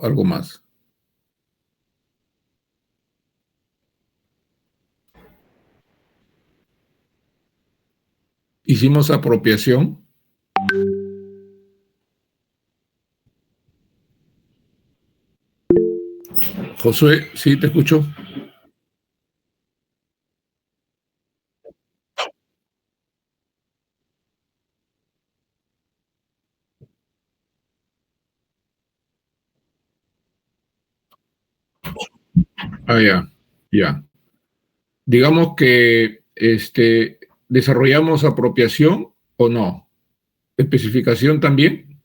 algo más. Hicimos apropiación. Josué, sí, te escucho. Ya, ya. Digamos que desarrollamos apropiación o no. Especificación también.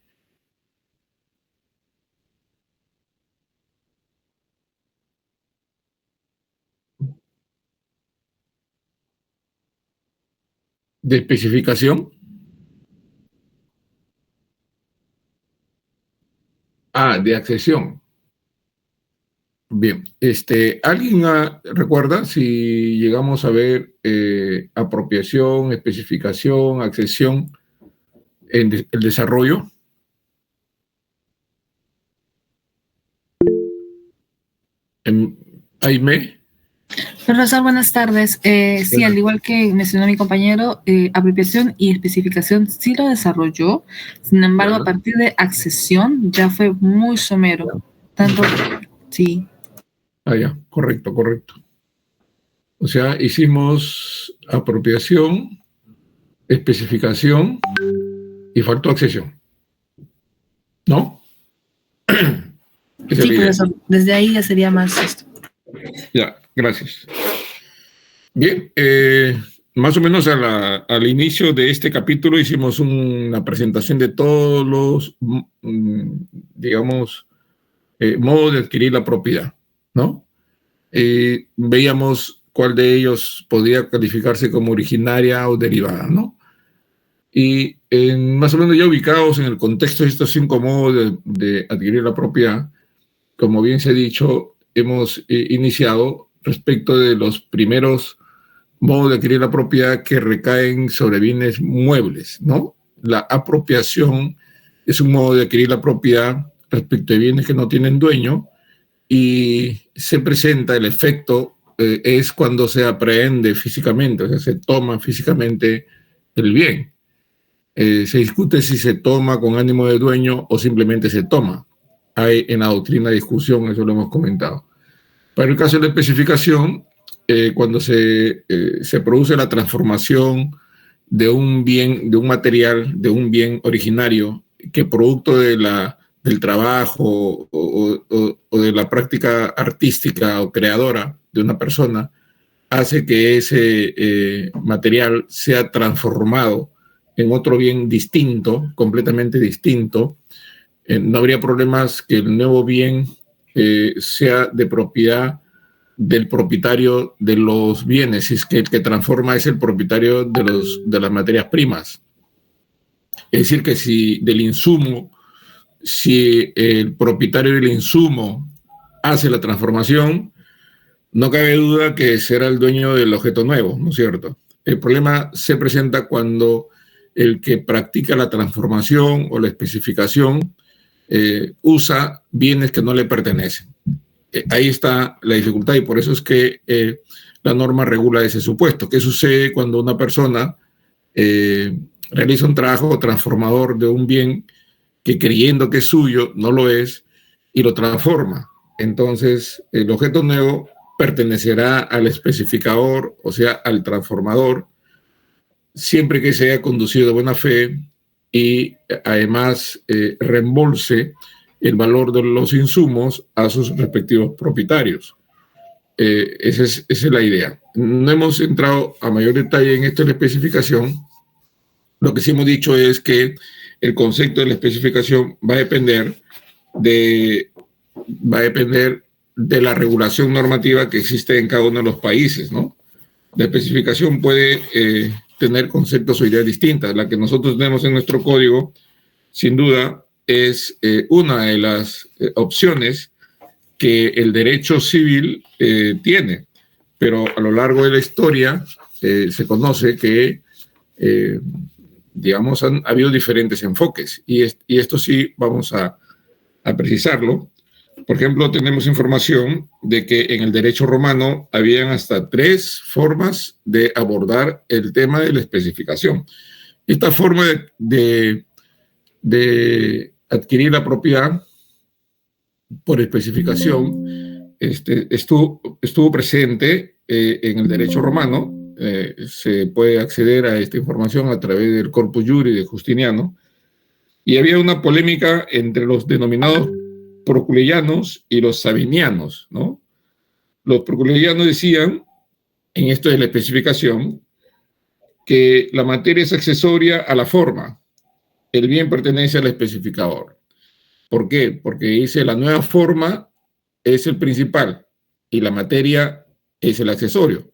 De especificación. De accesión. Bien, ¿alguien recuerda si llegamos a ver apropiación, especificación, accesión en el desarrollo? Aime. Profesor, buenas tardes. Sí, al igual que mencionó mi compañero, apropiación y especificación sí lo desarrolló. Sin embargo, a partir de accesión ya fue muy somero. Tanto, sí. Ya, correcto, correcto. O sea, hicimos apropiación, especificación y faltó accesión. ¿No? Sí, profesor. Desde ahí ya sería más esto. Ya, gracias. Bien, más o menos al inicio de este capítulo hicimos una presentación de todos los, digamos, modos de adquirir la propiedad, ¿no? Veíamos cuál de ellos podía calificarse como originaria o derivada, ¿no? Y más o menos ya ubicados en el contexto de estos 5 modos de adquirir la propiedad, como bien se ha dicho, hemos iniciado respecto de los primeros modos de adquirir la propiedad que recaen sobre bienes muebles, ¿no? La apropiación es un modo de adquirir la propiedad respecto de bienes que no tienen dueño y se presenta el efecto, es cuando se aprehende físicamente, o sea, se toma físicamente el bien. Se discute si se toma con ánimo de dueño o simplemente se toma. Hay en la doctrina discusión, eso lo hemos comentado. Para el caso de la especificación, cuando se produce la transformación de un bien, de un material, de un bien originario, que producto del trabajo o de la práctica artística o creadora de una persona, hace que ese material sea transformado en otro bien distinto, completamente distinto, no habría problemas que el nuevo bien sea de propiedad del propietario de los bienes, si es que el que transforma es el propietario de las materias primas. Es decir, que si del insumo, si el propietario del insumo hace la transformación, no cabe duda que será el dueño del objeto nuevo, ¿no es cierto? El problema se presenta cuando el que practica la transformación o la especificación usa bienes que no le pertenecen. Ahí está la dificultad y por eso es que la norma regula ese supuesto. ¿Qué sucede cuando una persona realiza un trabajo transformador de un bien que creyendo que es suyo, no lo es, y lo transforma? Entonces, el objeto nuevo pertenecerá al especificador, o sea, al transformador, siempre que sea conducido de buena fe y además reembolse el valor de los insumos a sus respectivos propietarios. Esa es la idea. No hemos entrado a mayor detalle en esto de la especificación. Lo que sí hemos dicho es que el concepto de la especificación va a depender de la regulación normativa que existe en cada uno de los países, ¿no? La especificación puede tener conceptos o ideas distintas. La que nosotros tenemos en nuestro código, sin duda, es una de las opciones que el derecho civil tiene, pero a lo largo de la historia se conoce que, digamos, ha habido diferentes enfoques y esto sí vamos a precisarlo. Por ejemplo, tenemos información de que en el derecho romano habían hasta 3 formas de abordar el tema de la especificación. Esta forma de adquirir la propiedad por especificación estuvo presente en el derecho romano. Se puede acceder a esta información a través del Corpus Juris de Justiniano, y había una polémica entre los denominados proculianos y los sabinianos, ¿no? Los proculianos decían, en esto de la especificación, que la materia es accesoria a la forma, el bien pertenece al especificador. ¿Por qué? Porque dice la nueva forma es el principal y la materia es el accesorio.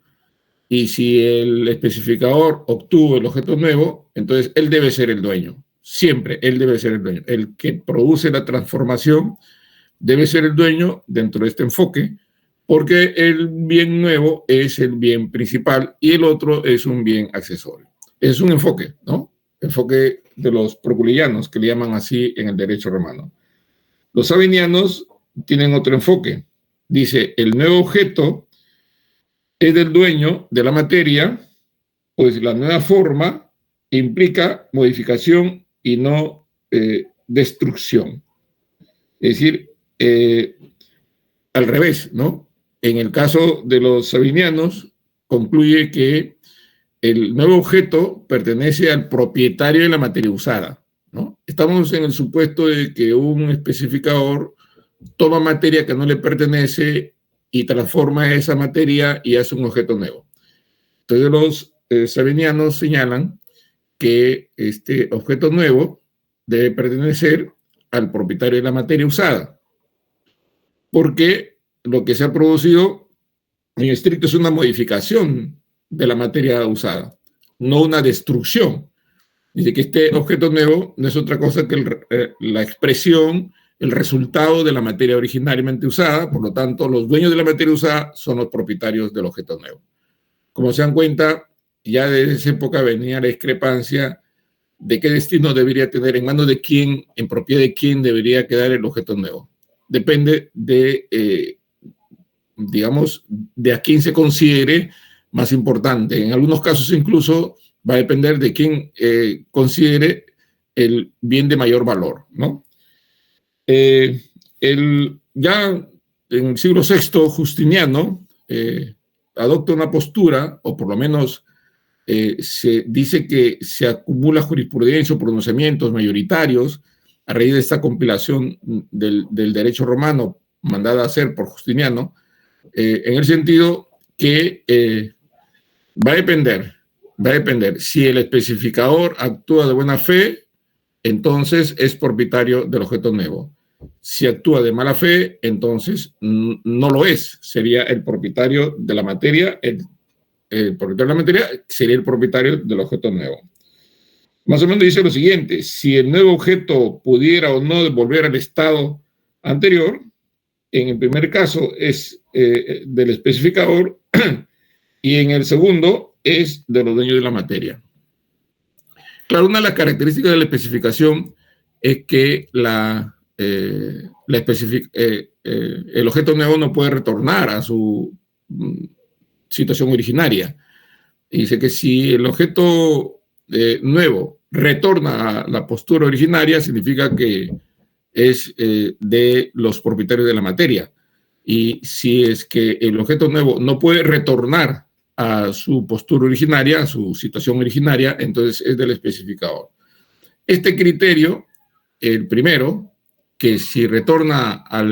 Y si el especificador obtuvo el objeto nuevo, entonces él debe ser el dueño. Siempre él debe ser el dueño. El que produce la transformación debe ser el dueño dentro de este enfoque, porque el bien nuevo es el bien principal y el otro es un bien accesorio. Es un enfoque, ¿no? Enfoque de los proculianos, que le llaman así en el derecho romano. Los sabinianos tienen otro enfoque. Dice, el nuevo objeto es del dueño de la materia, pues la nueva forma implica modificación y no destrucción. Es decir, al revés, ¿no? En el caso de los sabinianos, concluye que el nuevo objeto pertenece al propietario de la materia usada, ¿no? Estamos en el supuesto de que un especificador toma materia que no le pertenece y transforma esa materia y hace un objeto nuevo. Entonces los sabinianos señalan que este objeto nuevo debe pertenecer al propietario de la materia usada, porque lo que se ha producido en estricto es una modificación de la materia usada, no una destrucción. Dice que este objeto nuevo no es otra cosa que la expresión, el resultado de la materia originariamente usada, por lo tanto, los dueños de la materia usada son los propietarios del objeto nuevo. Como se dan cuenta, ya desde esa época venía la discrepancia de qué destino debería tener, en manos de quién, en propiedad de quién debería quedar el objeto nuevo. Depende de, digamos, de a quién se considere más importante. En algunos casos incluso va a depender de quién considere el bien de mayor valor, ¿no? Ya en el siglo VI, Justiniano adopta una postura, o por lo menos se dice que se acumula jurisprudencia o pronunciamientos mayoritarios a raíz de esta compilación del derecho romano mandada a hacer por Justiniano, en el sentido que va a depender. Si el especificador actúa de buena fe, entonces es propietario del objeto nuevo. Si actúa de mala fe, entonces no lo es. Sería el propietario de la materia, el propietario de la materia sería el propietario del objeto nuevo. Más o menos dice lo siguiente: si el nuevo objeto pudiera o no devolver al estado anterior, en el primer caso es del especificador y en el segundo es de los dueños de la materia. Claro, una de las características de la especificación es que el objeto nuevo no puede retornar a su situación originaria. Y dice que si el objeto nuevo retorna a la postura originaria, significa que es de los propietarios de la materia. Y si es que el objeto nuevo no puede retornar a su postura originaria, a su situación originaria, entonces es del especificador. Este criterio, el primero, que si retorna a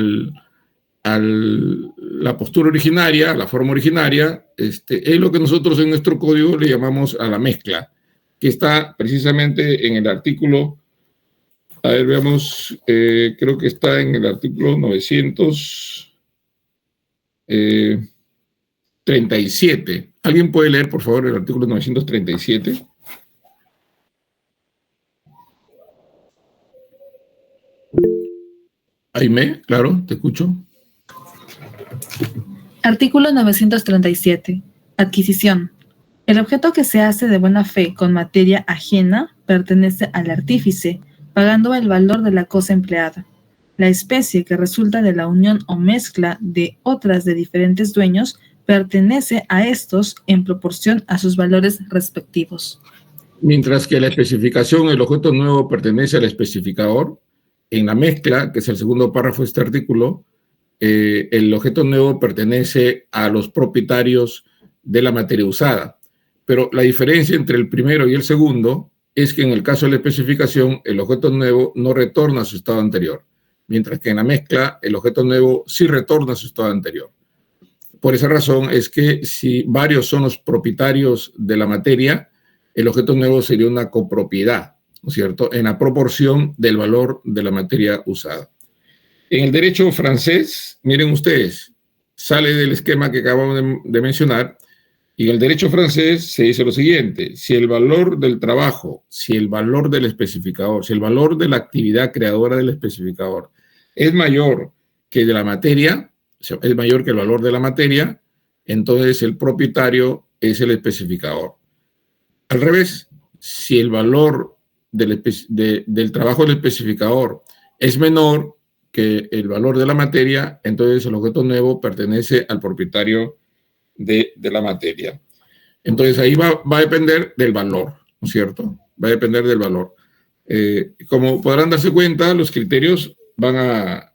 la postura originaria, a la forma originaria, es lo que nosotros en nuestro código le llamamos a la mezcla, que está precisamente en el artículo, a ver, veamos, creo que está en el artículo 937. ¿Alguien puede leer, por favor, el artículo 937? Aimé, claro, te escucho. Artículo 937. Adquisición. El objeto que se hace de buena fe con materia ajena pertenece al artífice, pagando el valor de la cosa empleada. La especie que resulta de la unión o mezcla de otras de diferentes dueños pertenece a estos en proporción a sus valores respectivos. Mientras que la especificación, el objeto nuevo pertenece al especificador, en la mezcla, que es el segundo párrafo de este artículo, el objeto nuevo pertenece a los propietarios de la materia usada. Pero la diferencia entre el primero y el segundo es que en el caso de la especificación, el objeto nuevo no retorna a su estado anterior, mientras que en la mezcla, el objeto nuevo sí retorna a su estado anterior. Por esa razón es que si varios son los propietarios de la materia, el objeto nuevo sería una copropiedad, ¿no es cierto?, en la proporción del valor de la materia usada. En el derecho francés, miren ustedes, sale del esquema que acabamos de mencionar, y en el derecho francés se dice lo siguiente: si el valor del trabajo, si el valor del especificador, si el valor de la actividad creadora del especificador es mayor que de la materia, o sea, es mayor que el valor de la materia, entonces el propietario es el especificador. Al revés, si el valor del trabajo del especificador es menor que el valor de la materia, entonces el objeto nuevo pertenece al propietario de la materia. Entonces ahí va a depender del valor, ¿no es cierto? Va a depender del valor. Como podrán darse cuenta, los criterios van a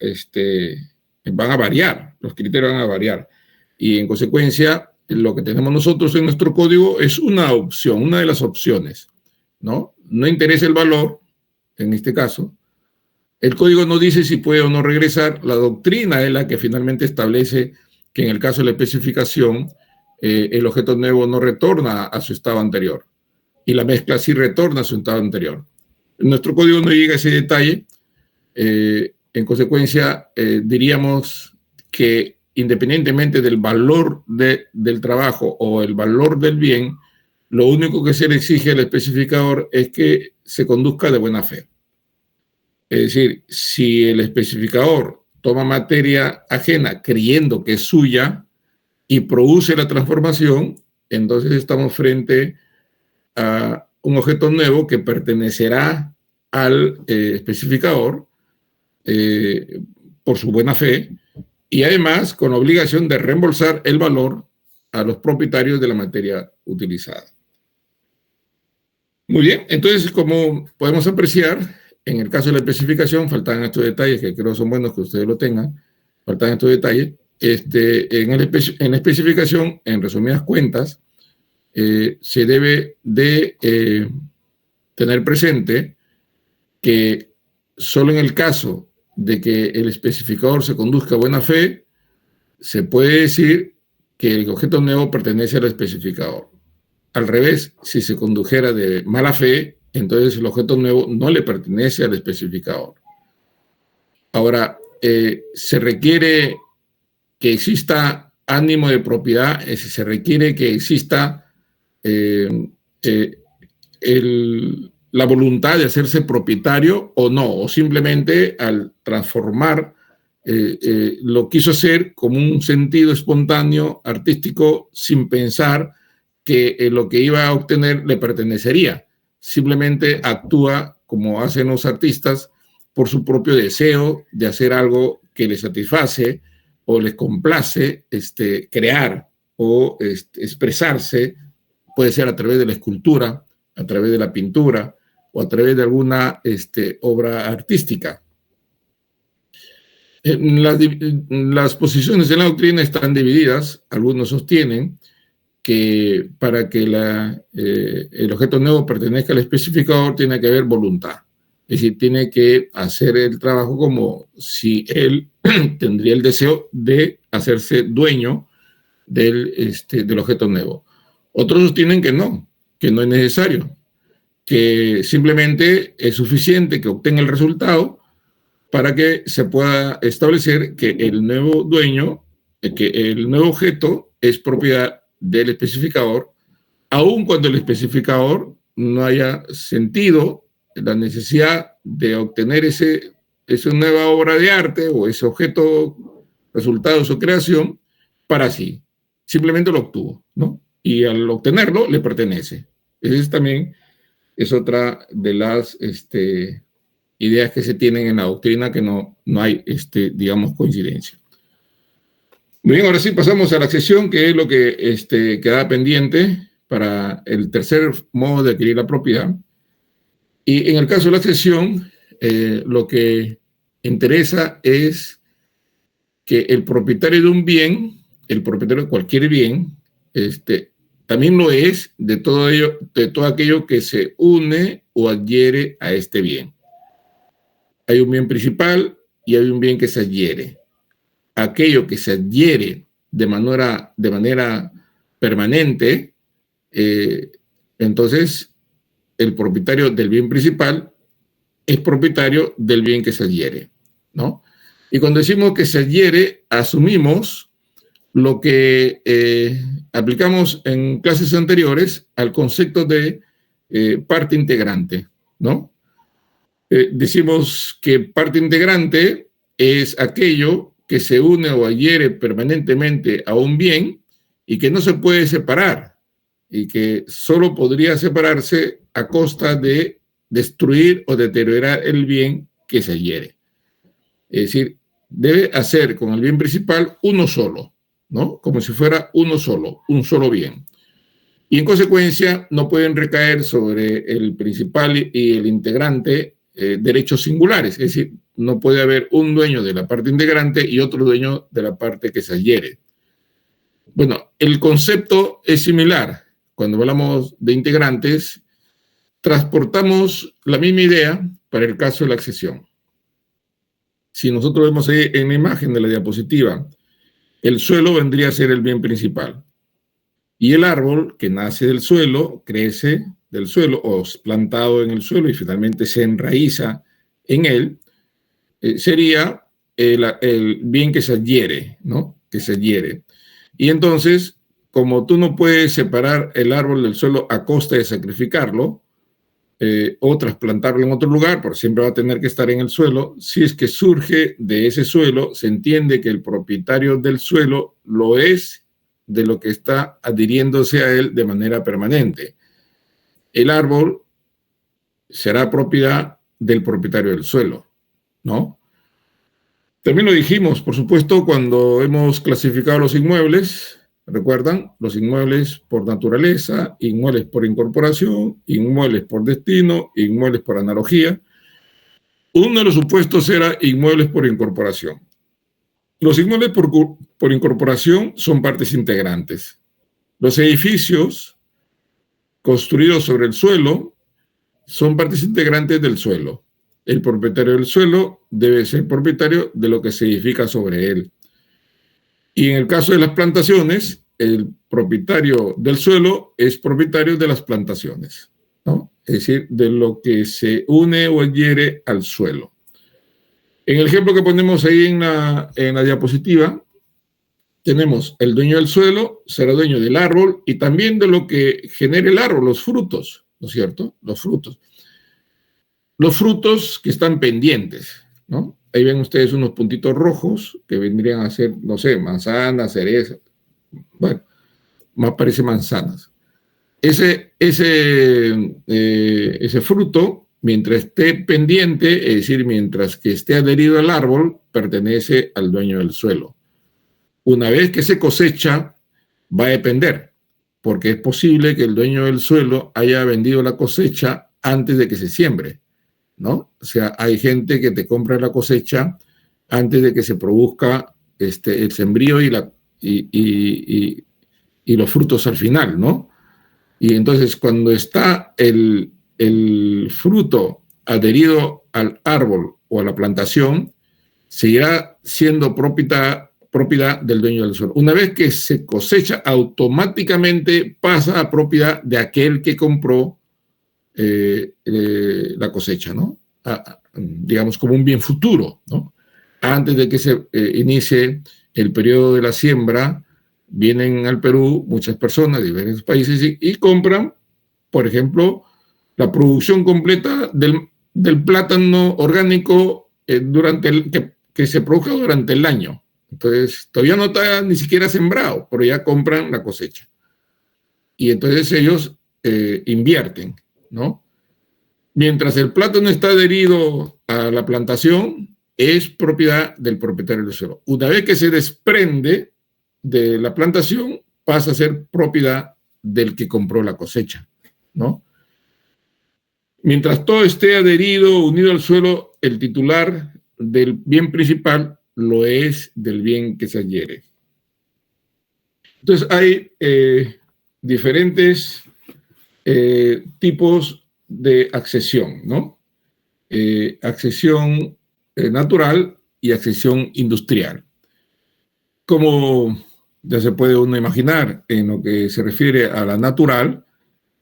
variar, los criterios van a variar. Y en consecuencia, lo que tenemos nosotros en nuestro código es una opción, una de las opciones, ¿no? No interesa el valor, en este caso. El código no dice si puede o no regresar. La doctrina es la que finalmente establece que en el caso de la especificación, el objeto nuevo no retorna a su estado anterior y la mezcla sí retorna a su estado anterior. Nuestro código no llega a ese detalle. En consecuencia, diríamos que independientemente del valor del trabajo o el valor del bien, lo único que se le exige al especificador es que se conduzca de buena fe. Es decir, si el especificador toma materia ajena creyendo que es suya y produce la transformación, entonces estamos frente a un objeto nuevo que pertenecerá al especificador por su buena fe y además con la obligación de reembolsar el valor a los propietarios de la materia utilizada. Muy bien, entonces como podemos apreciar, en el caso de la especificación faltan estos detalles que creo son buenos que ustedes lo tengan, faltan estos detalles. En la especificación, en resumidas cuentas, se debe de tener presente que solo en el caso de que el especificador se conduzca a buena fe, se puede decir que el objeto nuevo pertenece al especificador. Al revés, si se condujera de mala fe, entonces el objeto nuevo no le pertenece al especificador. Ahora, se requiere que exista ánimo de propiedad, se requiere que exista la voluntad de hacerse propietario o no, o simplemente al transformar lo quiso hacer como un sentido espontáneo, artístico, sin pensar que lo que iba a obtener le pertenecería. Simplemente actúa como hacen los artistas por su propio deseo de hacer algo que les satisface o les complace crear o expresarse, puede ser a través de la escultura, a través de la pintura o a través de alguna obra artística. Las posiciones de la doctrina están divididas. Algunos sostienen que para que el objeto nuevo pertenezca al especificador tiene que haber voluntad. Es decir, tiene que hacer el trabajo como si él tendría el deseo de hacerse dueño del objeto nuevo. Otros sostienen que no es necesario, que simplemente es suficiente que obtenga el resultado para que se pueda establecer que el nuevo dueño, que el nuevo objeto es propiedad del especificador, aun cuando el especificador no haya sentido la necesidad de obtener esa nueva obra de arte o ese objeto resultado de su creación para sí. Simplemente lo obtuvo, ¿no? Y al obtenerlo le pertenece. Esa también es otra de las ideas que se tienen en la doctrina que no hay, digamos, coincidencia. Muy bien, ahora sí pasamos a la accesión, que es lo que queda pendiente para el tercer modo de adquirir la propiedad. Y en el caso de la accesión, lo que interesa es que el propietario de un bien, el propietario de cualquier bien, también lo es de todo aquello que se une o adhiere a este bien. Hay un bien principal y hay un bien que se adhiere. Aquello que se adhiere de manera permanente, entonces el propietario del bien principal es propietario del bien que se adhiere, ¿no? Y cuando decimos que se adhiere, asumimos lo que aplicamos en clases anteriores al concepto de parte integrante, ¿no? Decimos que parte integrante es aquello que se une o adhiere permanentemente a un bien y que no se puede separar y que solo podría separarse a costa de destruir o deteriorar el bien que se adhiere. Es decir, debe hacer con el bien principal uno solo, ¿no? Como si fuera uno solo, un solo bien. Y en consecuencia no pueden recaer sobre el principal y el integrante derechos singulares, es decir, no puede haber un dueño de la parte integrante y otro dueño de la parte que se adhiere. Bueno, el concepto es similar. Cuando hablamos de integrantes, transportamos la misma idea para el caso de la accesión. Si nosotros vemos ahí en la imagen de la diapositiva, el suelo vendría a ser el bien principal. Y el árbol que nace del suelo, crece del suelo o es plantado en el suelo y finalmente se enraiza en él, sería el bien que se adhiere, ¿no? Que se adhiere. Y entonces, como tú no puedes separar el árbol del suelo a costa de sacrificarlo, o trasplantarlo en otro lugar, porque siempre va a tener que estar en el suelo, si es que surge de ese suelo, se entiende que el propietario del suelo lo es de lo que está adhiriéndose a él de manera permanente. El árbol será propiedad del propietario del suelo, ¿no? También lo dijimos, por supuesto, cuando hemos clasificado los inmuebles. ¿Recuerdan? Los inmuebles por naturaleza, inmuebles por incorporación, inmuebles por destino, inmuebles por analogía. Uno de los supuestos era inmuebles por incorporación. Los inmuebles por incorporación son partes integrantes. Los edificios construidos sobre el suelo son partes integrantes del suelo. El propietario del suelo debe ser propietario de lo que se edifica sobre él. Y en el caso de las plantaciones, el propietario del suelo es propietario de las plantaciones, ¿no? Es decir, de lo que se une o adhiere al suelo. En el ejemplo que ponemos ahí en la diapositiva, tenemos el dueño del suelo, será dueño del árbol y también de lo que genere el árbol, los frutos, ¿no es cierto? Los frutos. Los frutos que están pendientes, ¿no? Ahí ven ustedes unos puntitos rojos que vendrían a ser, no sé, manzanas, cerezas. Bueno, más parece manzanas. Ese fruto, mientras esté pendiente, es decir, mientras que esté adherido al árbol, pertenece al dueño del suelo. Una vez que se cosecha, va a depender, porque es posible que el dueño del suelo haya vendido la cosecha antes de que se siembre, ¿no? O sea, hay gente que te compra la cosecha antes de que se produzca el sembrío y los frutos al final, ¿no? Y entonces cuando está el fruto adherido al árbol o a la plantación, seguirá siendo propiedad del dueño del suelo. Una vez que se cosecha, automáticamente pasa a propiedad de aquel que compró la cosecha, ¿no? Digamos como un bien futuro, ¿no? Antes de que se inicie el periodo de la siembra, vienen al Perú muchas personas de diversos países y compran, por ejemplo, la producción completa del plátano orgánico que se produzca durante el año. Entonces, todavía no está ni siquiera sembrado, pero ya compran la cosecha. Y entonces ellos invierten, ¿no? Mientras el plátano está adherido a la plantación, es propiedad del propietario del suelo. Una vez que se desprende de la plantación, pasa a ser propiedad del que compró la cosecha, ¿no? Mientras todo esté adherido, unido al suelo, el titular del bien principal lo es del bien que se adhiere. Entonces hay diferentes tipos de accesión, ¿no? Accesión natural y accesión industrial. Como ya se puede uno imaginar, en lo que se refiere a la natural,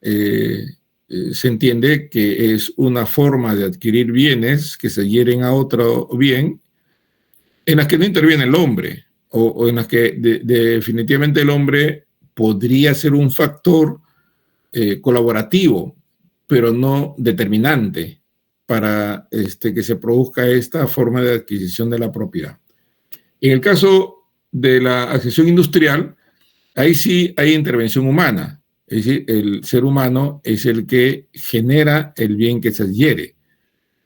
se entiende que es una forma de adquirir bienes que se adhieren a otro bien en las que no interviene el hombre o en las que definitivamente el hombre podría ser un factor colaborativo, pero no determinante para que se produzca esta forma de adquisición de la propiedad. En el caso de la accesión industrial, ahí sí hay intervención humana. Es decir, el ser humano es el que genera el bien que se adhiere,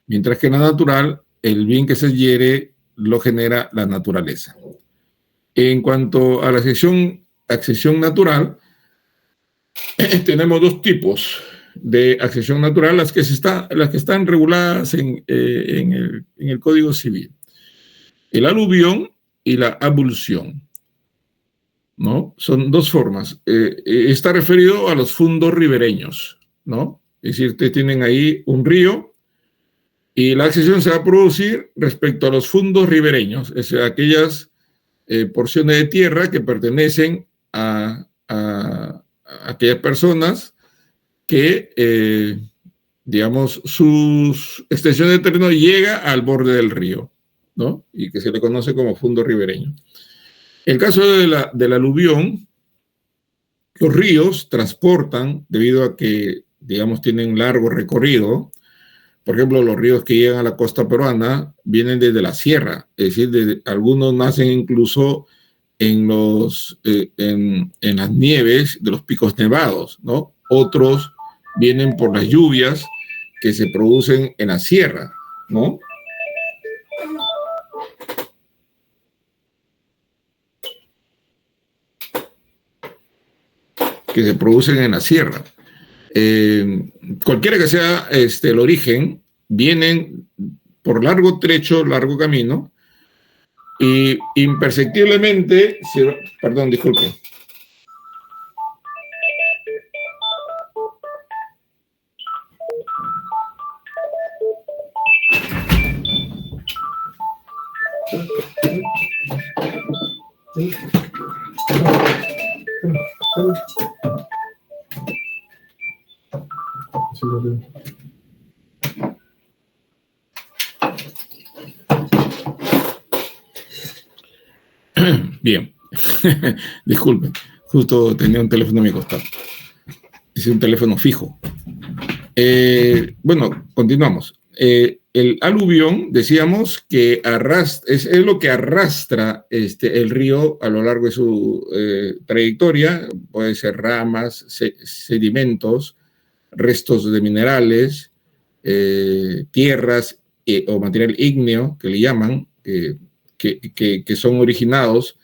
mientras que en la natural, el bien que se adhiere lo genera la naturaleza. En cuanto a la accesión natural, tenemos dos tipos de accesión natural, las que están reguladas en el Código Civil. El aluvión y la abulsión, ¿no? Son dos formas. Está referido a los fundos ribereños, ¿no? Es decir, ustedes tienen ahí un río y la accesión se va a producir respecto a los fundos ribereños, es decir, aquellas porciones de tierra que pertenecen a aquellas personas que, digamos, sus extensiones de terreno llega al borde del río, ¿no? Y que se le conoce como fundo ribereño. En el caso del aluvión, los ríos transportan, debido a que, digamos, tienen largo recorrido. Por ejemplo, los ríos que llegan a la costa peruana vienen desde la sierra, es decir, algunos nacen incluso en las nieves de los picos nevados, ¿no? Otros vienen por las lluvias que se producen en la sierra, ¿no? Que se producen en la sierra. Cualquiera que sea el origen, vienen por largo trecho, largo camino, y imperceptiblemente, perdón, disculpe. Bien, disculpen, justo tenía un teléfono a mi costado. Es un teléfono fijo. Bueno, continuamos. El aluvión, decíamos que es lo que arrastra el río a lo largo de su trayectoria. Puede ser ramas, sedimentos, restos de minerales, tierras o material ígneo, que le llaman, que son originados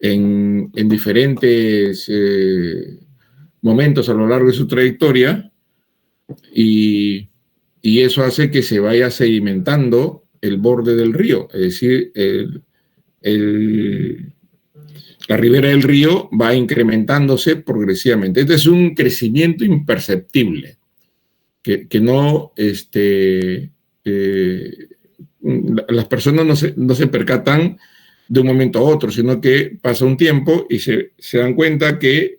en diferentes momentos a lo largo de su trayectoria, y eso hace que se vaya sedimentando el borde del río, es decir, la ribera del río va incrementándose progresivamente. Este es un crecimiento imperceptible, que no, las personas no se percatan de un momento a otro, sino que pasa un tiempo y se dan cuenta que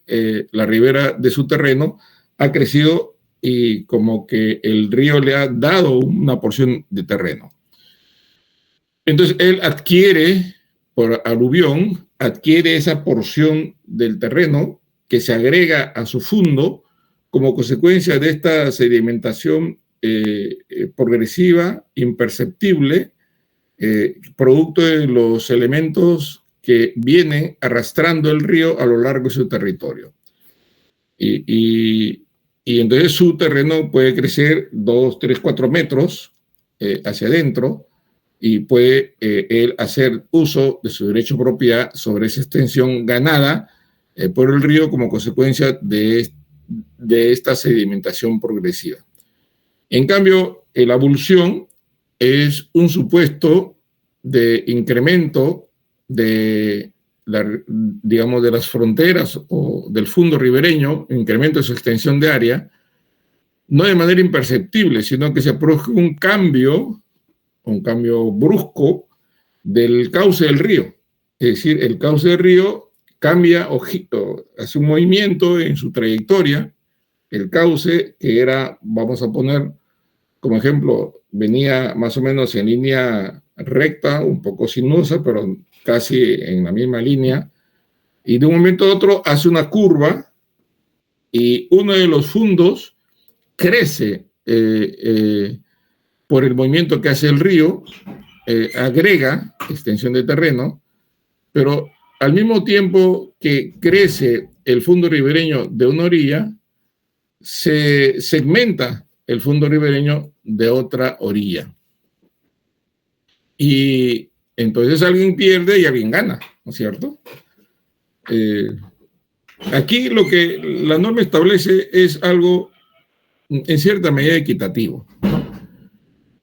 la ribera de su terreno ha crecido y como que el río le ha dado una porción de terreno. Entonces él adquiere, por aluvión, adquiere esa porción del terreno que se agrega a su fundo como consecuencia de esta sedimentación progresiva, imperceptible, producto de los elementos que vienen arrastrando el río a lo largo de su territorio. Y y entonces su terreno puede crecer 2, 3, 4 metros hacia adentro, y puede él hacer uso de su derecho de propiedad sobre esa extensión ganada por el río como consecuencia de esta sedimentación progresiva. En cambio, la abulsión es un supuesto de incremento de, digamos, de las fronteras o del fondo ribereño, incremento de su extensión de área, no de manera imperceptible, sino que se produce un cambio brusco del cauce del río. Es decir, el cauce del río cambia o hace un movimiento en su trayectoria. El cauce, que era, vamos a poner como ejemplo, venía más o menos en línea recta, un poco sinuosa, pero casi en la misma línea, y de un momento a otro hace una curva y uno de los fondos crece por el movimiento que hace el río, agrega extensión de terreno, pero al mismo tiempo que crece el fondo ribereño de una orilla, se segmenta el fondo ribereño de otra orilla. Y entonces alguien pierde y alguien gana, ¿no es cierto? Aquí lo que la norma establece es algo en cierta medida equitativo,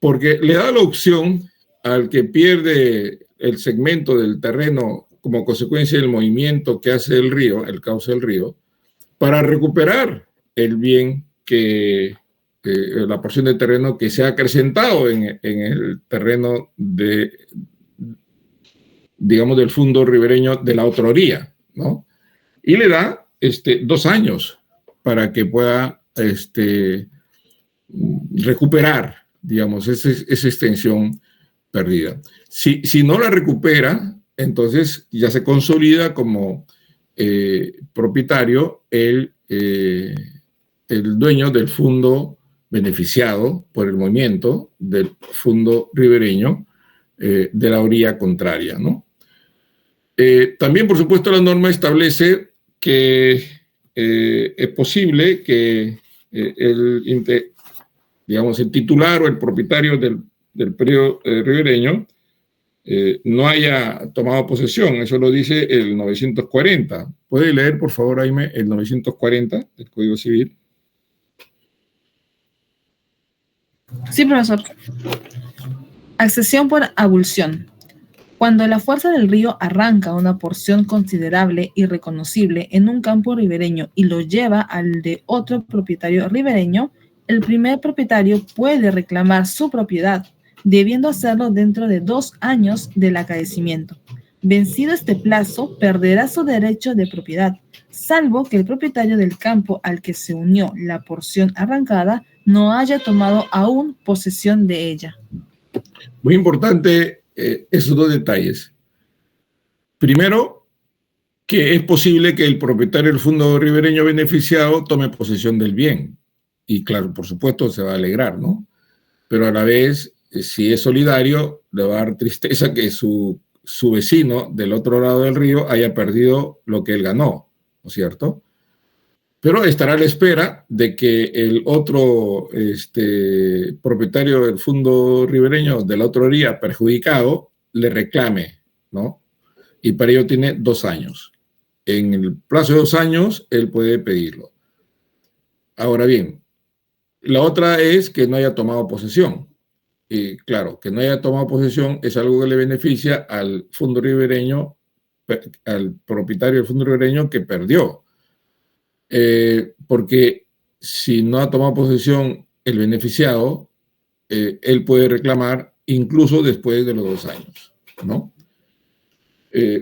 porque le da la opción al que pierde el segmento del terreno como consecuencia del movimiento que hace el río, el cauce del río, para recuperar el bien que la porción de terreno que se ha acrecentado en el terreno digamos, del fondo ribereño de la otra orilla, ¿no? Y le da 2 años para que pueda recuperar, digamos, esa extensión perdida. Si no la recupera, entonces ya se consolida como propietario el dueño del fondo beneficiado por el movimiento del fondo ribereño de la orilla contraria, ¿no? También, por supuesto, la norma establece que es posible que digamos, el titular o el propietario del predio ribereño no haya tomado posesión. Eso lo dice el 940. ¿Puede leer, por favor, Jaime, el 940 del Código Civil? Sí, profesor. Accesión por abulsión. Cuando la fuerza del río arranca una porción considerable y reconocible en un campo ribereño y lo lleva al de otro propietario ribereño, el primer propietario puede reclamar su propiedad, debiendo hacerlo dentro de 2 años del acaecimiento. Vencido este plazo, perderá su derecho de propiedad, salvo que el propietario del campo al que se unió la porción arrancada no haya tomado aún posesión de ella. Muy importante esos 2 detalles. Primero, que es posible que el propietario del fondo ribereño beneficiado tome posesión del bien. Y claro, por supuesto, se va a alegrar, ¿no? Pero a la vez, si es solidario, le va a dar tristeza que su vecino del otro lado del río haya perdido lo que él ganó, ¿no es cierto? Pero estará a la espera de que el otro propietario del fondo ribereño de la otra orilla perjudicado le reclame, ¿no? Y para ello tiene 2 años. En el plazo de 2 años, él puede pedirlo. Ahora bien, la otra es que no haya tomado posesión. Y claro, que no haya tomado posesión es algo que le beneficia al fondo ribereño, al propietario del fondo ribereño que perdió. Porque si no ha tomado posesión el beneficiado, él puede reclamar incluso después de los 2 años, ¿no?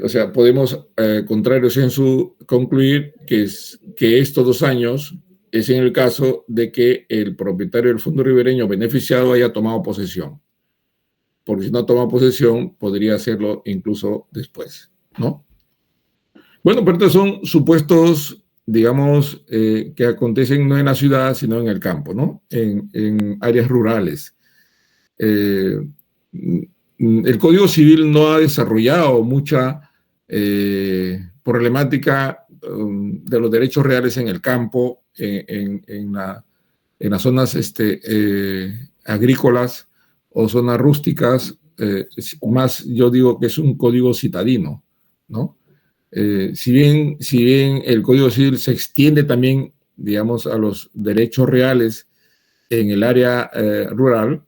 O sea, podemos, contrario censu, concluir que estos 2 años es en el caso de que el propietario del fondo ribereño beneficiado haya tomado posesión. Porque si no toma posesión, podría hacerlo incluso después, ¿no? Bueno, pero estos son supuestos, digamos, que acontecen no en la ciudad, sino en el campo, ¿no? En áreas rurales. El Código Civil no ha desarrollado mucha problemática de los derechos reales en el campo, en las zonas agrícolas o zonas rústicas. Más yo digo que es un código citadino, ¿no? Si bien el Código Civil se extiende también, digamos, a los derechos reales en el área rural,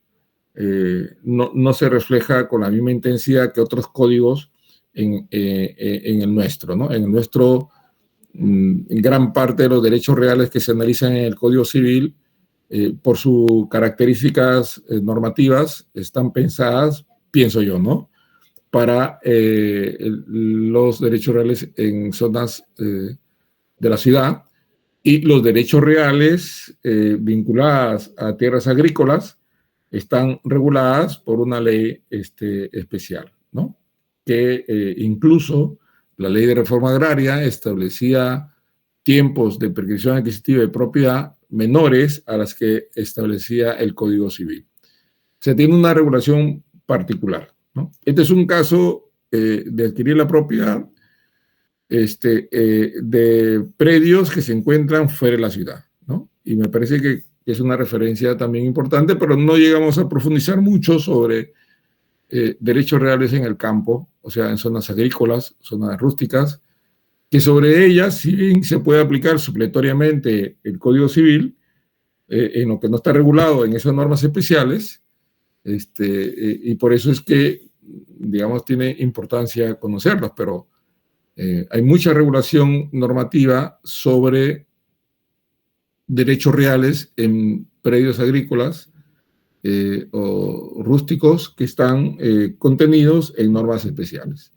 no se refleja con la misma intensidad que otros códigos en el nuestro, ¿no? En el nuestro, en gran parte de los derechos reales que se analizan en el Código Civil, por sus características normativas, están pensadas, pienso yo, ¿no?, para los derechos reales en zonas de la ciudad, y los derechos reales vinculadas a tierras agrícolas están reguladas por una ley especial, ¿no? Que incluso la ley de reforma agraria establecía tiempos de prescripción adquisitiva de propiedad menores a las que establecía el Código Civil. Se tiene una regulación particular, ¿no? Este es un caso de adquirir la propiedad de predios que se encuentran fuera de la ciudad, ¿no? Y me parece que es una referencia también importante, pero no llegamos a profundizar mucho sobre derechos reales en el campo, o sea, en zonas agrícolas, zonas rústicas, que sobre ellas, si bien se puede aplicar supletoriamente el Código Civil, en lo que no está regulado en esas normas especiales, y por eso es que, digamos, tiene importancia conocerlas, pero hay mucha regulación normativa sobre derechos reales en predios agrícolas o rústicos que están contenidos en normas especiales.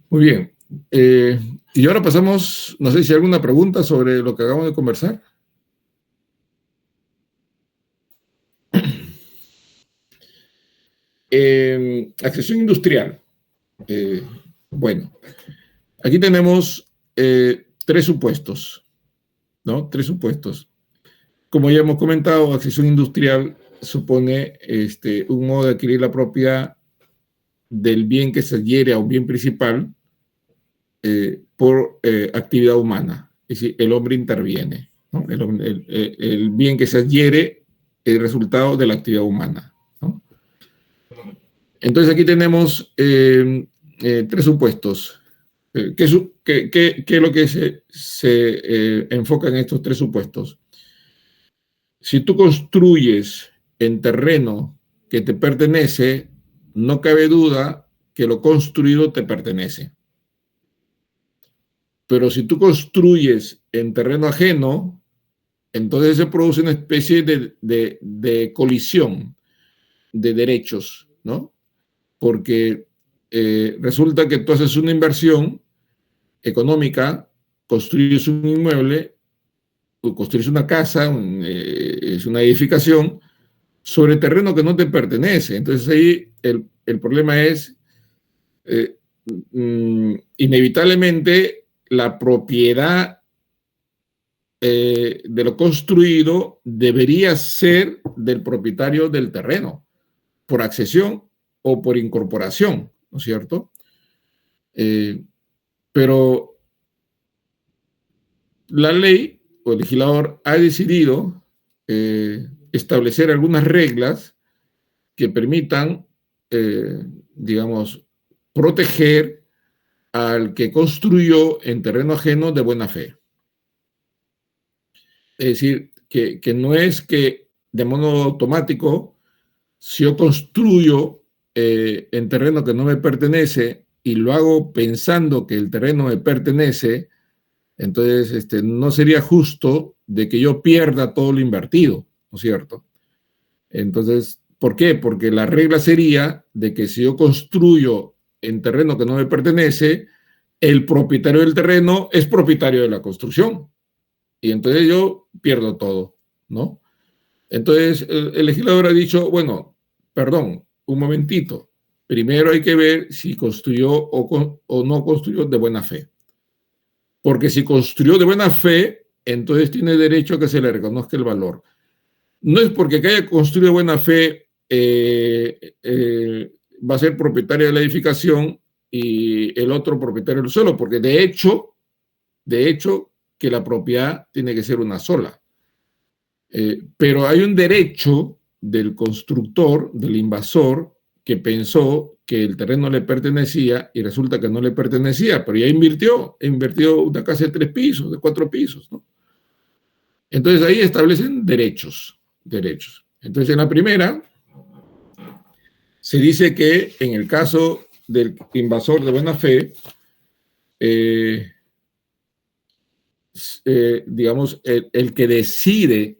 Muy bien. Y ahora pasamos, no sé si hay alguna pregunta sobre lo que acabamos de conversar. Accesión industrial. Bueno, aquí tenemos 3 supuestos, ¿no? 3 supuestos. Como ya hemos comentado, accesión industrial supone un modo de adquirir la propiedad del bien que se adhiere a un bien principal por actividad humana. Es decir, el hombre interviene, ¿no? El bien que se adhiere es el resultado de la actividad humana, ¿no? Entonces aquí tenemos 3 supuestos. ¿Qué es lo que se enfoca en estos 3 supuestos? Si tú construyes en terreno que te pertenece, no cabe duda que lo construido te pertenece. Pero si tú construyes en terreno ajeno, entonces se produce una especie de colisión de derechos, ¿no? Porque resulta que tú haces una inversión económica, construyes un inmueble, construyes una casa, es una edificación, sobre terreno que no te pertenece. Entonces ahí el problema es, inevitablemente, la propiedad de lo construido debería ser del propietario del terreno, por accesión o por incorporación, ¿no es cierto? Pero la ley o el legislador ha decidido establecer algunas reglas que permitan, digamos, proteger al que construyó en terreno ajeno de buena fe. Es decir, que no es que de modo automático, si yo construyo en terreno que no me pertenece y lo hago pensando que el terreno me pertenece, entonces no sería justo de que yo pierda todo lo invertido, ¿no es cierto? Entonces, ¿por qué? Porque la regla sería de que si yo construyo en terreno que no me pertenece, el propietario del terreno es propietario de la construcción. Y entonces yo pierdo todo, ¿no? Entonces, el legislador ha dicho, bueno, perdón, un momentito. Primero hay que ver si construyó o no construyó de buena fe. Porque si construyó de buena fe, entonces tiene derecho a que se le reconozca el valor. No es porque que haya construido de buena fe va a ser propietario de la edificación y el otro propietario del suelo, porque de hecho, que la propiedad tiene que ser una sola. Pero hay un derecho del constructor, del invasor, que pensó que el terreno le pertenecía y resulta que no le pertenecía, pero ya invirtió una casa de 3 pisos, de 4 pisos, ¿no? Entonces ahí establecen derechos. Entonces en la primera se dice que en el caso del invasor de buena fe, digamos, el que decide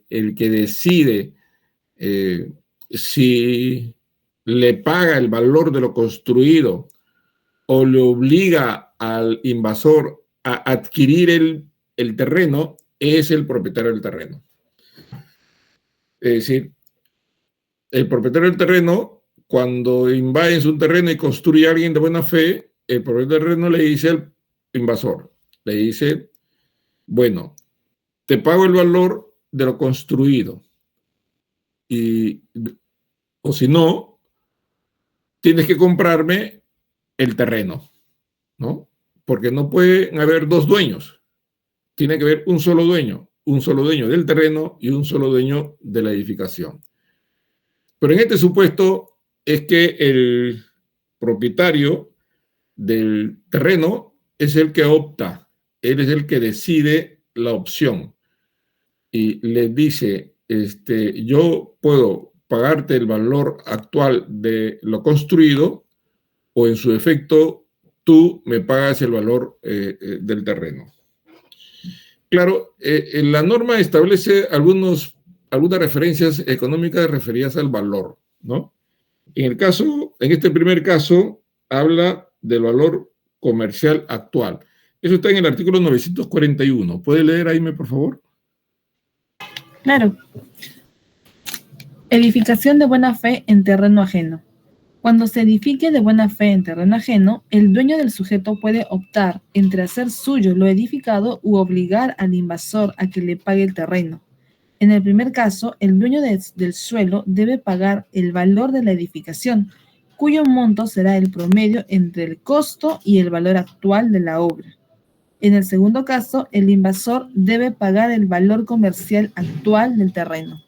si le paga el valor de lo construido o le obliga al invasor a adquirir el terreno, es el propietario del terreno. Es decir, el propietario del terreno, cuando invade su terreno y construye a alguien de buena fe, el propietario del terreno le dice al invasor, le dice, bueno, te pago el valor de lo construido, o si no, tienes que comprarme el terreno, ¿no? Porque no pueden haber dos dueños, tiene que haber un solo dueño del terreno y un solo dueño de la edificación. Pero en este supuesto es que el propietario del terreno es el que opta, él es el que decide la opción y le dice, yo puedo pagarte el valor actual de lo construido o en su efecto tú me pagas el valor del terreno. Claro, la norma establece algunas referencias económicas referidas al valor, ¿no? En este primer caso, habla del valor comercial actual. Eso está en el artículo 941. ¿Puede leer, Aime, por favor? Claro. Edificación de buena fe en terreno ajeno. Cuando se edifique de buena fe en terreno ajeno, el dueño del sujeto puede optar entre hacer suyo lo edificado u obligar al invasor a que le pague el terreno. En el primer caso, el dueño del suelo debe pagar el valor de la edificación, cuyo monto será el promedio entre el costo y el valor actual de la obra. En el segundo caso, el invasor debe pagar el valor comercial actual del terreno.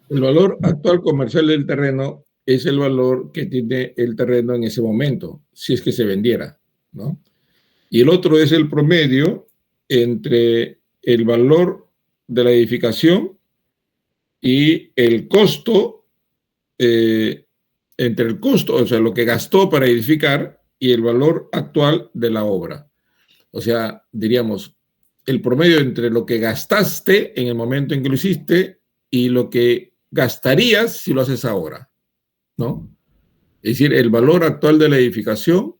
El valor actual comercial del terreno es el valor que tiene el terreno en ese momento, si es que se vendiera, ¿no? Y el otro es el promedio entre el valor de la edificación y el costo, entre el costo, o sea, lo que gastó para edificar y el valor actual de la obra. O sea, diríamos, el promedio entre lo que gastaste en el momento en que lo hiciste y lo que gastarías si lo haces ahora, ¿no? Es decir, el valor actual de la edificación,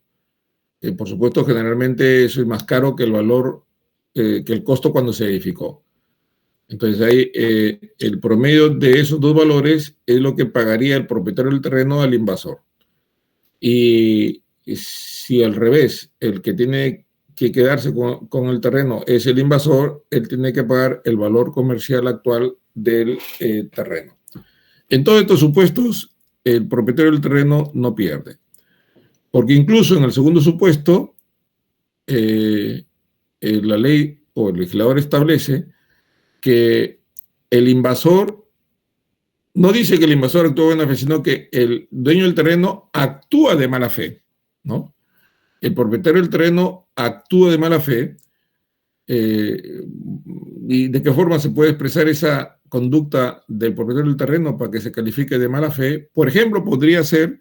por supuesto, generalmente eso es más caro que el valor, que el costo cuando se edificó. Entonces ahí el promedio de esos dos valores es lo que pagaría el propietario del terreno al invasor. Y si al revés, el que tiene que quedarse con el terreno es el invasor, él tiene que pagar el valor comercial actual del terreno. En todos estos supuestos, el propietario del terreno no pierde. Porque incluso en el segundo supuesto, la ley o el legislador establece que el invasor, no dice que el invasor actúa de buena fe, sino que el dueño del terreno actúa de mala fe, ¿no? El propietario del terreno actúa de mala fe. ¿Y de qué forma se puede expresar esa conducta del propietario del terreno para que se califique de mala fe? Por ejemplo, podría ser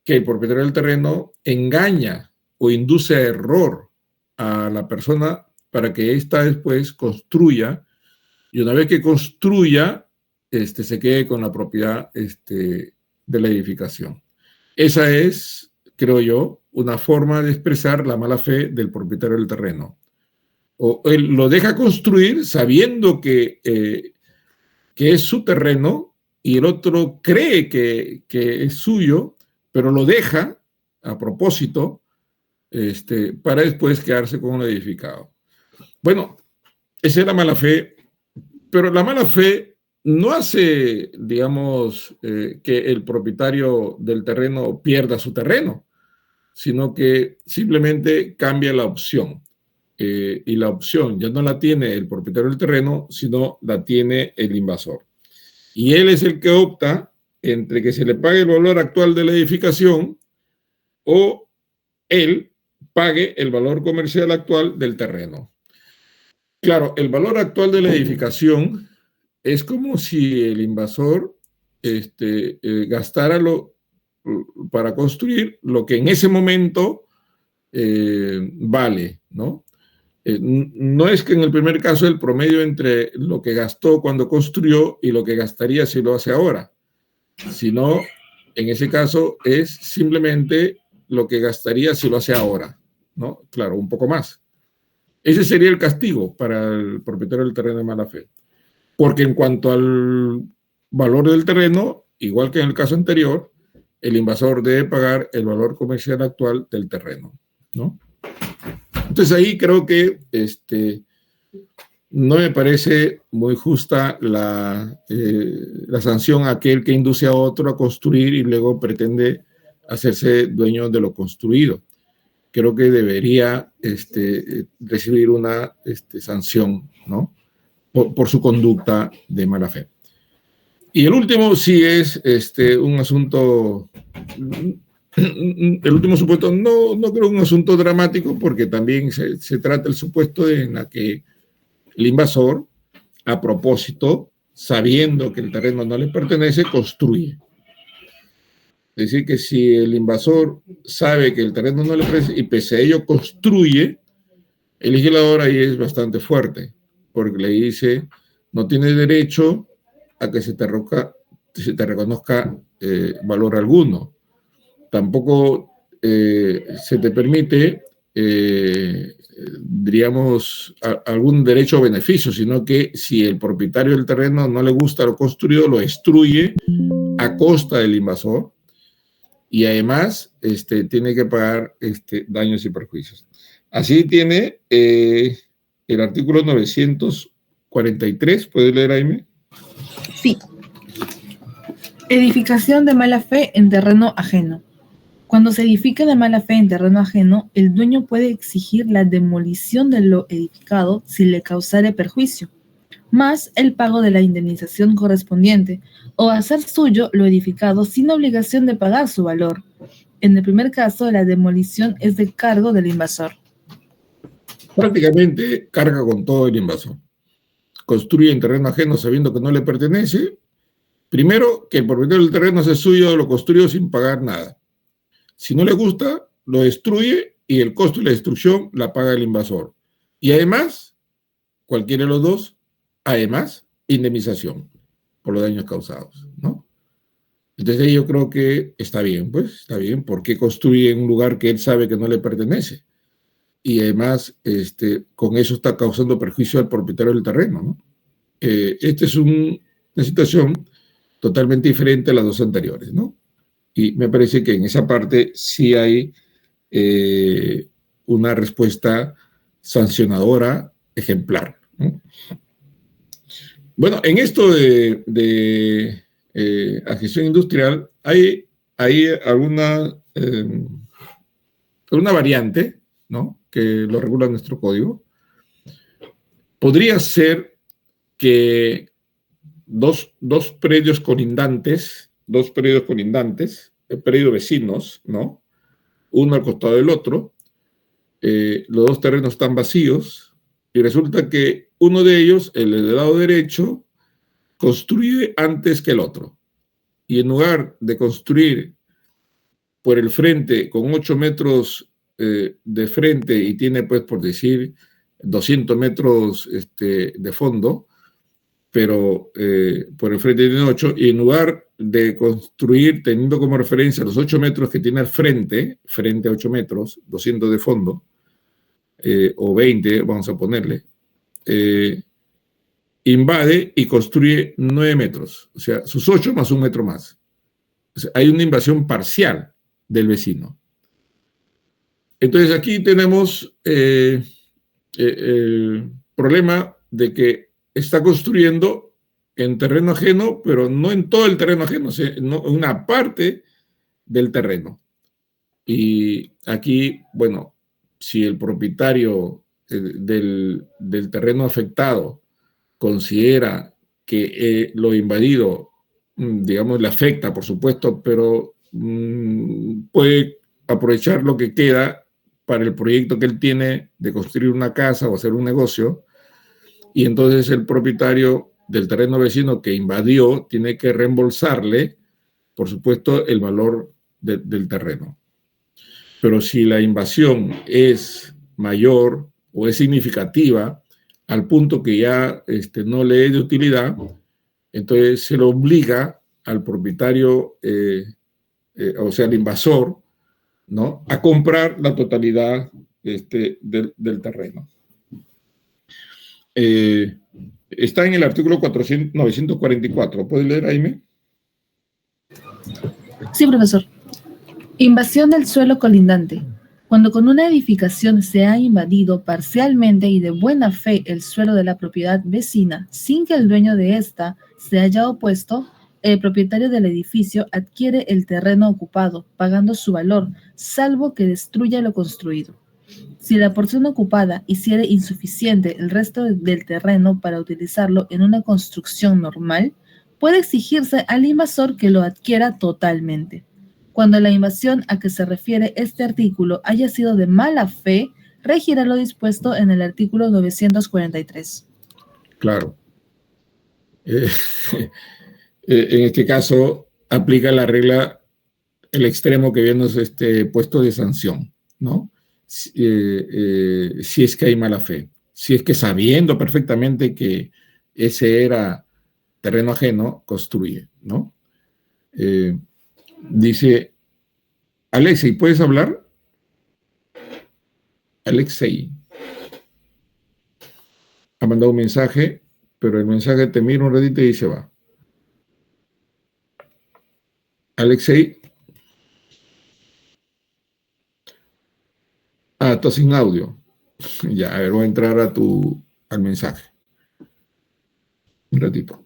que el propietario del terreno engaña o induce a error a la persona para que ésta después construya, y una vez que construya, se quede con la propiedad de la edificación. Esa es, creo yo, una forma de expresar la mala fe del propietario del terreno. O él lo deja construir sabiendo que es su terreno y el otro cree que es suyo, pero lo deja a propósito para después quedarse con un edificado. Bueno, esa es la mala fe, pero la mala fe no hace, digamos, que el propietario del terreno pierda su terreno, sino que simplemente cambia la opción. Y la opción ya no la tiene el propietario del terreno, sino la tiene el invasor. Y él es el que opta entre que se le pague el valor actual de la edificación o él pague el valor comercial actual del terreno. Claro, el valor actual de la edificación es como si el invasor gastara para construir lo que en ese momento vale, ¿no? No es que en el primer caso el promedio entre lo que gastó cuando construyó y lo que gastaría si lo hace ahora, sino en ese caso es simplemente lo que gastaría si lo hace ahora, ¿no? Claro, un poco más. Ese sería el castigo para el propietario del terreno de mala fe. Porque en cuanto al valor del terreno, igual que en el caso anterior, el invasor debe pagar el valor comercial actual del terreno, ¿no? Entonces ahí creo que no me parece muy justa la sanción a aquel que induce a otro a construir y luego pretende hacerse dueño de lo construido. Creo que debería recibir una sanción, ¿no? Por su conducta de mala fe. Y el último sí es un asunto, el último supuesto, no creo un asunto dramático, porque también se trata el supuesto en la que el invasor, a propósito, sabiendo que el terreno no le pertenece, construye. Es decir, que si el invasor sabe que el terreno no le pertenece y pese a ello construye, el legislador ahí es bastante fuerte, porque le dice, no tienes derecho a que se te reconozca valor alguno. Tampoco se te permite, diríamos, algún derecho o beneficio, sino que si el propietario del terreno no le gusta lo construido, lo destruye a costa del invasor y además tiene que pagar daños y perjuicios. Así tiene el artículo 943, ¿puede leer, Aime? Sí. Edificación de mala fe en terreno ajeno. Cuando se edifica de mala fe en terreno ajeno, el dueño puede exigir la demolición de lo edificado si le causare perjuicio, más el pago de la indemnización correspondiente, o hacer suyo lo edificado sin obligación de pagar su valor. En el primer caso, la demolición es de cargo del invasor. Prácticamente carga con todo el invasor. Construye en terreno ajeno sabiendo que no le pertenece. Primero, que el propietario del terreno hace suyo lo construyó sin pagar nada. Si no le gusta, lo destruye y el costo de la destrucción la paga el invasor. Y además, cualquiera de los dos, además, indemnización por los daños causados, ¿no? Entonces yo creo que está bien, pues, está bien. ¿Por qué construye en un lugar que él sabe que no le pertenece? Y además, con eso está causando perjuicio al propietario del terreno, ¿no? Esta es una situación totalmente diferente a las dos anteriores, ¿no? Y me parece que en esa parte sí hay una respuesta sancionadora ejemplar, ¿no? Bueno, en esto de adquisición industrial hay alguna variante, ¿no?, que lo regula nuestro código. Podría ser que dos predios colindantes, predios vecinos, ¿no?, uno al costado del otro, los dos terrenos están vacíos y resulta que uno de ellos, el del lado derecho, construye antes que el otro. Y en lugar de construir por el frente con 8 metros de frente y tiene, pues, por decir, 200 metros de fondo, pero por el frente tiene 8, y en lugar de construir teniendo como referencia los 8 metros que tiene al frente a 8 metros, 200 de fondo, o 20, vamos a ponerle, invade y construye 9 metros, o sea, sus 8 más 1 metro más. O sea, hay una invasión parcial del vecino. Entonces aquí tenemos el problema de que está construyendo en terreno ajeno, pero no en todo el terreno ajeno, sino en una parte del terreno. Y aquí, bueno, si el propietario del terreno afectado considera que lo invadido, digamos, le afecta, por supuesto, pero puede aprovechar lo que queda para el proyecto que él tiene de construir una casa o hacer un negocio, y entonces el propietario del terreno vecino que invadió tiene que reembolsarle, por supuesto, el valor del terreno. Pero si la invasión es mayor o es significativa al punto que ya no le es de utilidad, entonces se lo obliga al propietario, o sea, al invasor, ¿no?, a comprar la totalidad del terreno. Está en el artículo 944. ¿Puede leer, Aime? Sí, profesor. Invasión del suelo colindante. Cuando con una edificación se ha invadido parcialmente y de buena fe el suelo de la propiedad vecina, sin que el dueño de ésta se haya opuesto, el propietario del edificio adquiere el terreno ocupado, pagando su valor, salvo que destruya lo construido. Si la porción ocupada hiciere insuficiente el resto del terreno para utilizarlo en una construcción normal, puede exigirse al invasor que lo adquiera totalmente. Cuando la invasión a que se refiere este artículo haya sido de mala fe, regirá lo dispuesto en el artículo 943. Claro. En este caso, aplica la regla, el extremo que habíamos puesto de sanción, ¿no? Si es que hay mala fe. Si es que sabiendo perfectamente que ese era terreno ajeno, construye, ¿no? Dice, Alexei, ¿puedes hablar? Alexei ha mandado un mensaje, pero el mensaje te mira un ratito y se va. Alexei. Está sin audio. Ya, a ver, voy a entrar al mensaje. Un ratito.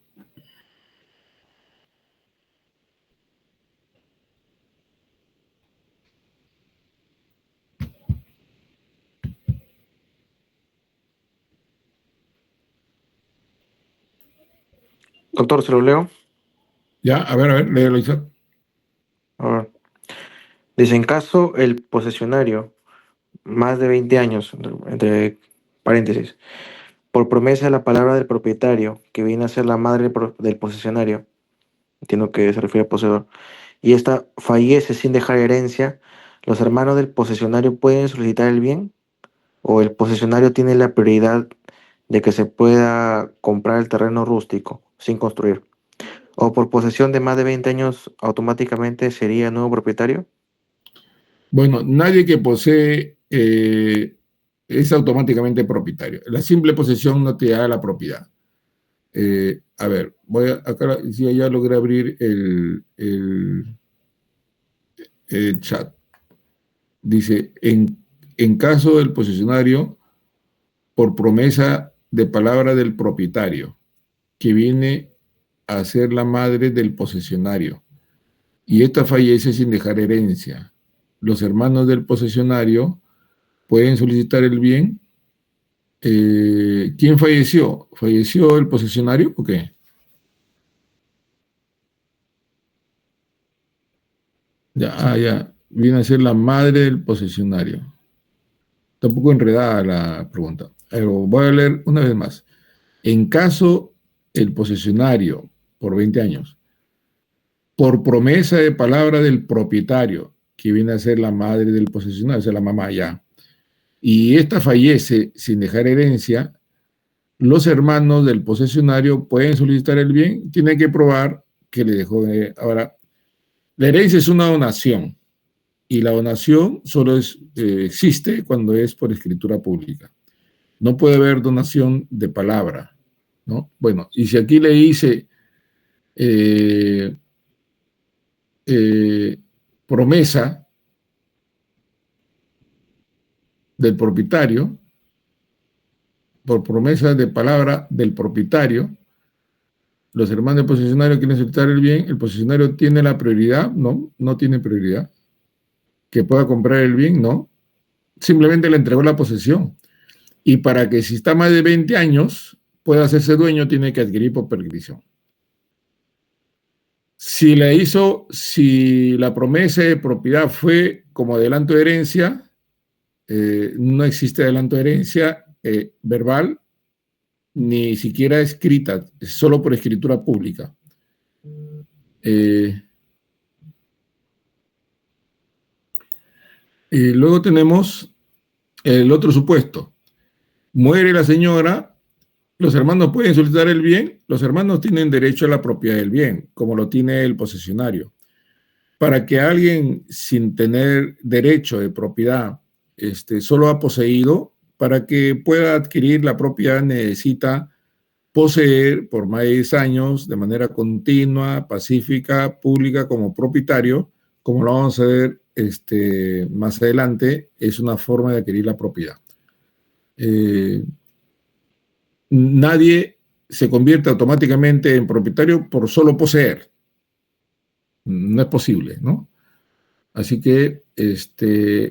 Doctor, ¿se lo leo? Ya, a ver, léelo, Isaac. A ver. Dice, en caso el posesionario, más de 20 años, entre paréntesis, por promesa de la palabra del propietario, que viene a ser la madre del posesionario, entiendo que se refiere al poseedor, y esta fallece sin dejar herencia, ¿los hermanos del posesionario pueden solicitar el bien? ¿O el posesionario tiene la prioridad de que se pueda comprar el terreno rústico sin construir? ¿O por posesión de más de 20 años automáticamente sería nuevo propietario? Bueno, nadie que posee es automáticamente propietario. La simple posesión no te da la propiedad. A ver, acá si ya logré abrir el chat. Dice, en caso del posesionario, por promesa de palabra del propietario, que viene a ser la madre del posesionario, y esta fallece sin dejar herencia, los hermanos del posesionario pueden solicitar el bien. ¿Quién falleció? ¿Falleció el posesionario o qué? Ya, viene a ser la madre del posesionario. Está un poco enredada la pregunta, pero voy a leer una vez más. En caso el posesionario, por 20 años, por promesa de palabra del propietario, que viene a ser la madre del posesionario, o sea, la mamá ya, y esta fallece sin dejar herencia, los hermanos del posesionario pueden solicitar el bien, tienen que probar que le dejó de... Ahora, la herencia es una donación, y la donación solo existe cuando es por escritura pública. No puede haber donación de palabra, ¿no? Bueno, y si aquí le dice promesa del propietario, por promesa de palabra del propietario, los hermanos del posesionario quieren solicitar el bien, el posesionario tiene la prioridad, no tiene prioridad. que pueda comprar el bien, no. Simplemente le entregó la posesión. Y para que si está más de 20 años pueda hacerse dueño, tiene que adquirir por prescripción. Si la promesa de propiedad fue como adelanto de herencia, no existe adelanto de herencia verbal, ni siquiera escrita, solo por escritura pública. Luego tenemos el otro supuesto. Muere la señora, los hermanos pueden solicitar el bien, los hermanos tienen derecho a la propiedad del bien, como lo tiene el posesionario. Para que alguien sin tener derecho de propiedad solo ha poseído, para que pueda adquirir la propiedad necesita poseer por más de 10 años de manera continua, pacífica, pública como propietario, como lo vamos a ver más adelante, es una forma de adquirir la propiedad. Nadie se convierte automáticamente en propietario por solo poseer. No es posible, ¿no? Así que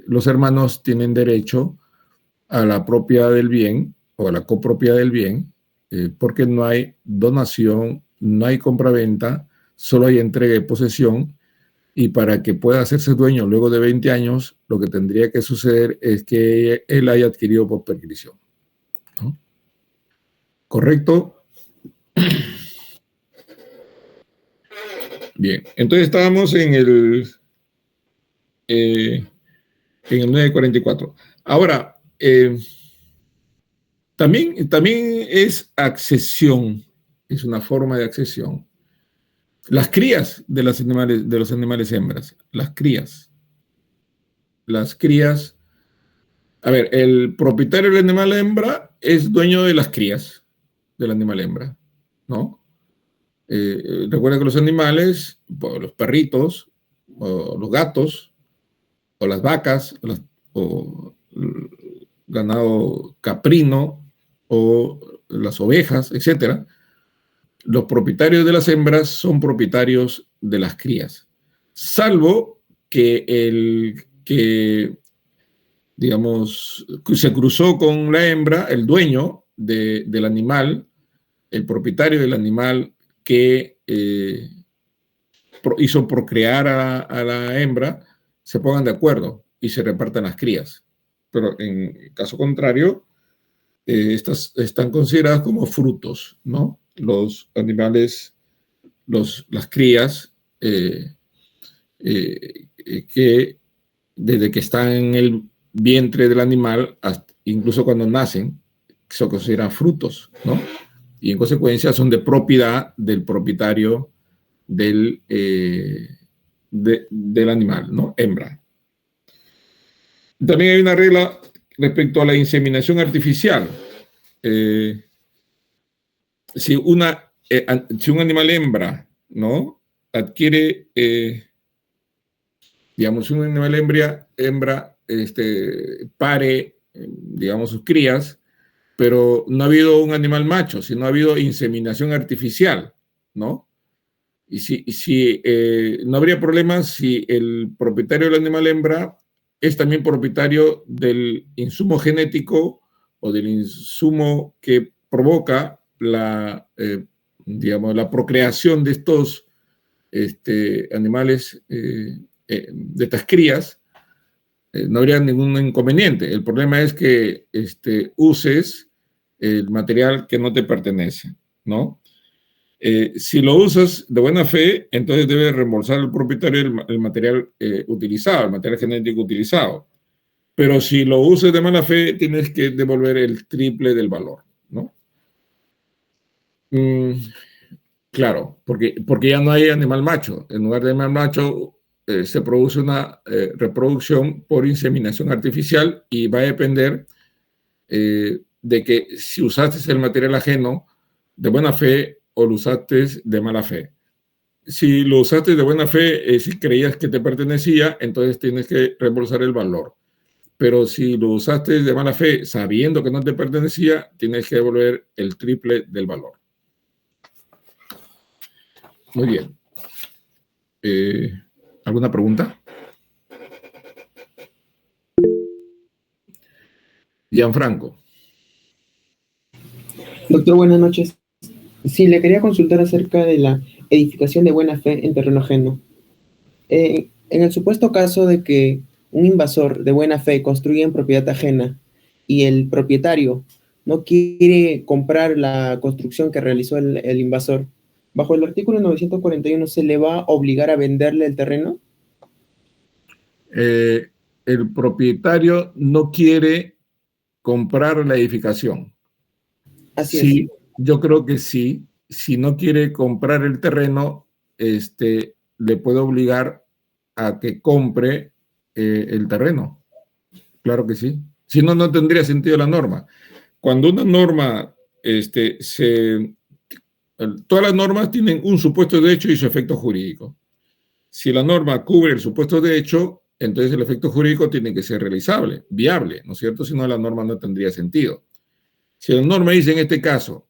los hermanos tienen derecho a la propiedad del bien o a la copropiedad del bien, porque no hay donación, no hay compraventa, solo hay entrega de posesión, y para que pueda hacerse dueño luego de 20 años, lo que tendría que suceder es que él haya adquirido por prescripción, ¿no? ¿Correcto? Bien, entonces estábamos en el 944. Ahora, también es accesión, es una forma de accesión. Las crías de los animales hembras, las crías. A ver, el propietario del animal hembra es dueño de las crías del animal hembra, ¿no? Recuerda que los animales, los perritos, o los gatos, o las vacas, o ganado caprino, o las ovejas, etcétera, los propietarios de las hembras son propietarios de las crías, salvo que digamos, se cruzó con la hembra, el dueño del animal, el propietario del animal que hizo procrear a la hembra, se pongan de acuerdo y se repartan las crías. Pero en caso contrario, estas están consideradas como frutos, ¿no? Los animales, las crías, que desde que están en el vientre del animal, incluso cuando nacen, se consideran frutos, ¿no? Y en consecuencia son de propiedad del propietario del animal, ¿no? Hembra. También hay una regla respecto a la inseminación artificial. Si un animal hembra, ¿no? Adquiere, digamos, si un animal hembra pare, digamos, sus crías, pero no ha habido un animal macho, sino ha habido inseminación artificial, ¿no? Y no habría problema si el propietario del animal hembra es también propietario del insumo genético o del insumo que provoca digamos, la procreación de estos animales, de estas crías. No habría ningún inconveniente. El problema es que uses el material que no te pertenece, ¿no? Si lo usas de buena fe, entonces debe reembolsar al propietario el material utilizado, el material genético utilizado. Pero si lo usas de mala fe, tienes que devolver el triple del valor, ¿no? Claro, porque ya no hay animal macho. En lugar de animal macho, se produce una reproducción por inseminación artificial y va a depender de que si usaste el material ajeno de buena fe o lo usaste de mala fe. Si lo usaste de buena fe, si creías que te pertenecía, entonces tienes que reembolsar el valor. Pero si lo usaste de mala fe sabiendo que no te pertenecía, tienes que devolver el triple del valor. Muy bien. ¿Alguna pregunta? Gianfranco. Doctor, buenas noches. Sí, le quería consultar acerca de la edificación de buena fe en terreno ajeno. En el supuesto caso de que un invasor de buena fe construya en propiedad ajena y el propietario no quiere comprar la construcción que realizó el invasor, bajo el artículo 941, ¿se le va a obligar a venderle el terreno? El propietario no quiere comprar la edificación. Así Sí, es. yo creo que sí. Si no quiere comprar el terreno, le puede obligar a que compre el terreno. Claro que sí. Si no, no tendría sentido la norma. Cuando una norma, todas las normas tienen un supuesto de hecho y su efecto jurídico. Si la norma cubre el supuesto de hecho, entonces el efecto jurídico tiene que ser realizable, viable, ¿no es cierto? Si no, la norma no tendría sentido. Si la norma dice en este caso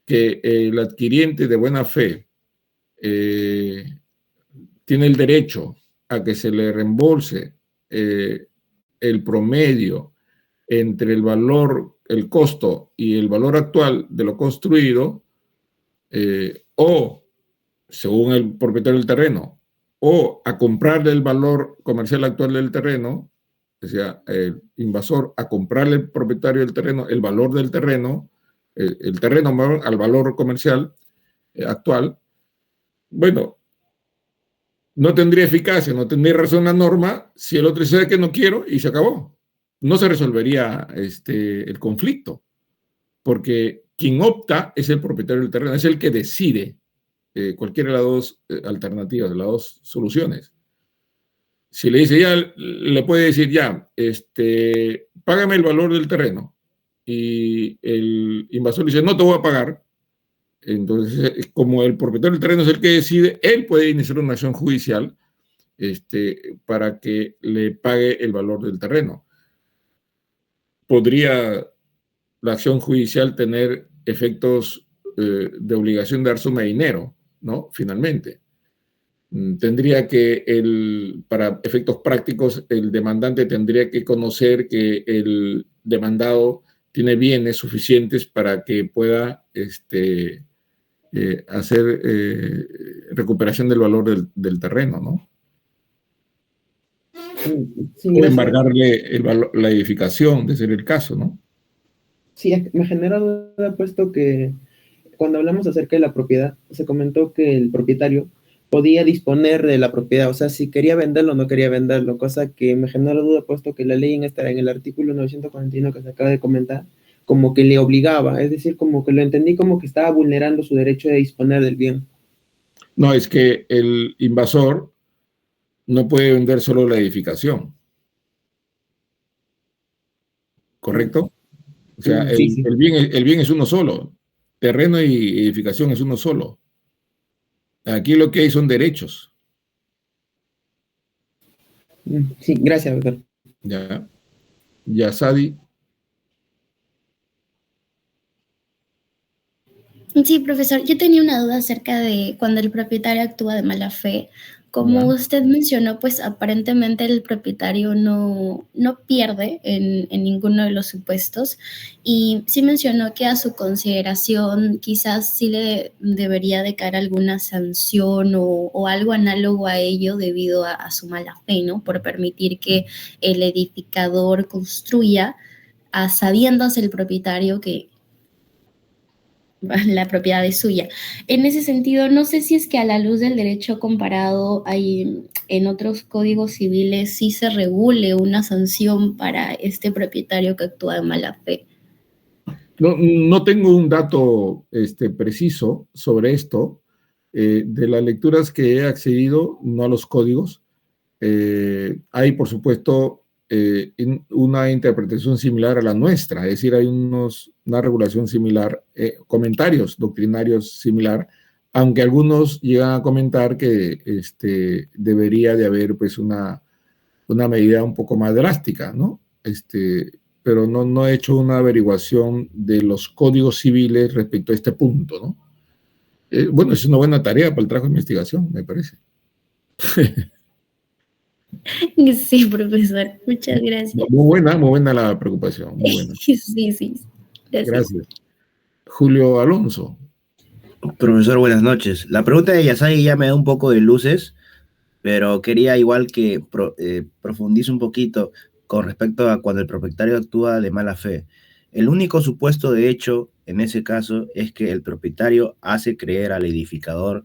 que el adquiriente de buena fe tiene el derecho a que se le reembolse el promedio entre el valor, el costo y el valor actual de lo construido, o según el propietario del terreno, o a comprarle el valor comercial actual del terreno, o sea, el invasor a comprarle al propietario del terreno el valor del terreno, el terreno al valor comercial actual, bueno, no tendría eficacia, no tendría razón la norma si el otro dice que no quiero y se acabó. No se resolvería el conflicto, porque quien opta es el propietario del terreno, es el que decide cualquiera de las dos alternativas, de las dos soluciones. Si le dice ya, le puede decir ya, págame el valor del terreno, y el invasor dice no te voy a pagar. Entonces, como el propietario del terreno es el que decide, él puede iniciar una acción judicial para que le pague el valor del terreno. Podría la acción judicial tener efectos de obligación de dar suma de dinero, ¿no? Finalmente. Tendría que, para efectos prácticos, el demandante tendría que conocer que el demandado tiene bienes suficientes para que pueda hacer recuperación del valor del terreno, ¿no? Sí, O gracias. embargarle la edificación, de ser el caso, ¿no? Sí, me genera duda, puesto que cuando hablamos acerca de la propiedad, se comentó que el propietario podía disponer de la propiedad, o sea, si quería venderlo o no quería venderlo, cosa que me genera duda, puesto que la ley en el artículo 941 que se acaba de comentar, como que le obligaba, es decir, como que lo entendí como que estaba vulnerando su derecho de disponer del bien. No, es que el invasor no puede vender solo la edificación, ¿correcto? O sea, Sí, sí. el bien es uno solo, terreno y edificación es uno solo. Aquí lo que hay son derechos. Sí, gracias, doctor. Ya, Sadi. Sí, profesor, yo tenía una duda acerca de cuando el propietario actúa de mala fe. Como Ya. usted mencionó, pues aparentemente el propietario no pierde en ninguno de los supuestos, y sí mencionó que a su consideración quizás sí le debería de caer alguna sanción o algo análogo a ello debido a su mala fe, ¿no? Por permitir que el edificador construya a sabiendas el propietario que la propiedad es suya. En ese sentido, no sé si es que a la luz del derecho comparado hay en otros códigos civiles sí se regule una sanción para este propietario que actúa de mala fe. No tengo un dato preciso sobre esto. De las lecturas que he accedido, no a los códigos, hay, por supuesto, una interpretación similar a la nuestra, es decir, hay una regulación similar, comentarios doctrinarios similar, aunque algunos llegan a comentar que debería de haber pues una medida un poco más drástica, ¿no? Pero no he hecho una averiguación de los códigos civiles respecto a este punto, ¿no? Bueno, es una buena tarea para el trabajo de investigación, me parece. Sí, profesor, muchas gracias. Muy buena la preocupación, muy buena. Sí, sí, gracias. Gracias. Julio Alonso. Profesor, buenas noches. La pregunta de Yasai ya me da un poco de luces, pero quería igual que profundice un poquito con respecto a cuando el propietario actúa de mala fe. El único supuesto de hecho en ese caso es que el propietario hace creer al edificador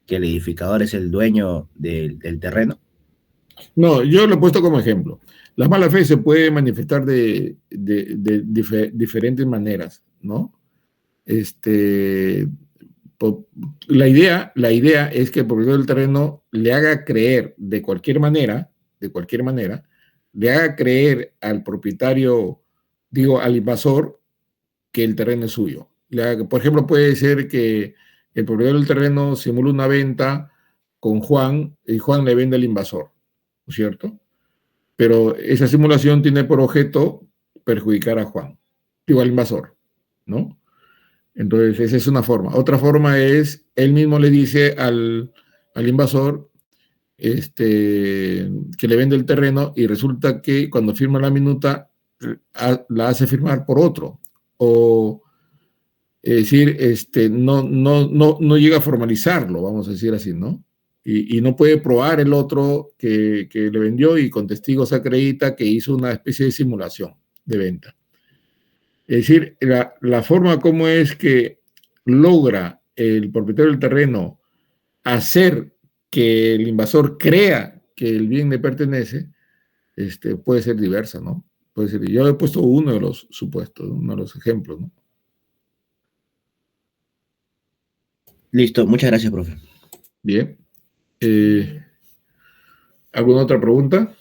que el edificador es el dueño del terreno. No, yo lo he puesto como ejemplo. La mala fe se puede manifestar de diferentes maneras, ¿no? La idea es que el propietario del terreno le haga creer de cualquier manera, le haga creer al propietario, digo, al invasor, que el terreno es suyo. Por ejemplo, puede ser que el propietario del terreno simula una venta con Juan y Juan le vende al invasor, ¿no es cierto? Pero esa simulación tiene por objeto perjudicar a Juan, digo, al invasor, ¿no? Entonces, esa es una forma. Otra forma es, él mismo le dice al invasor que le vende el terreno y resulta que cuando firma la minuta la hace firmar por otro. O, es decir, no llega a formalizarlo, vamos a decir así, ¿no? Y no puede probar el otro que le vendió y con testigos acredita que hizo una especie de simulación de venta. Es decir, la forma como es que logra el propietario del terreno hacer que el invasor crea que el bien le pertenece, puede ser diversa, ¿no? Puede ser. Yo he puesto uno de los supuestos, uno de los ejemplos, ¿no? Listo, muchas gracias, profe. Bien. ¿Alguna otra pregunta?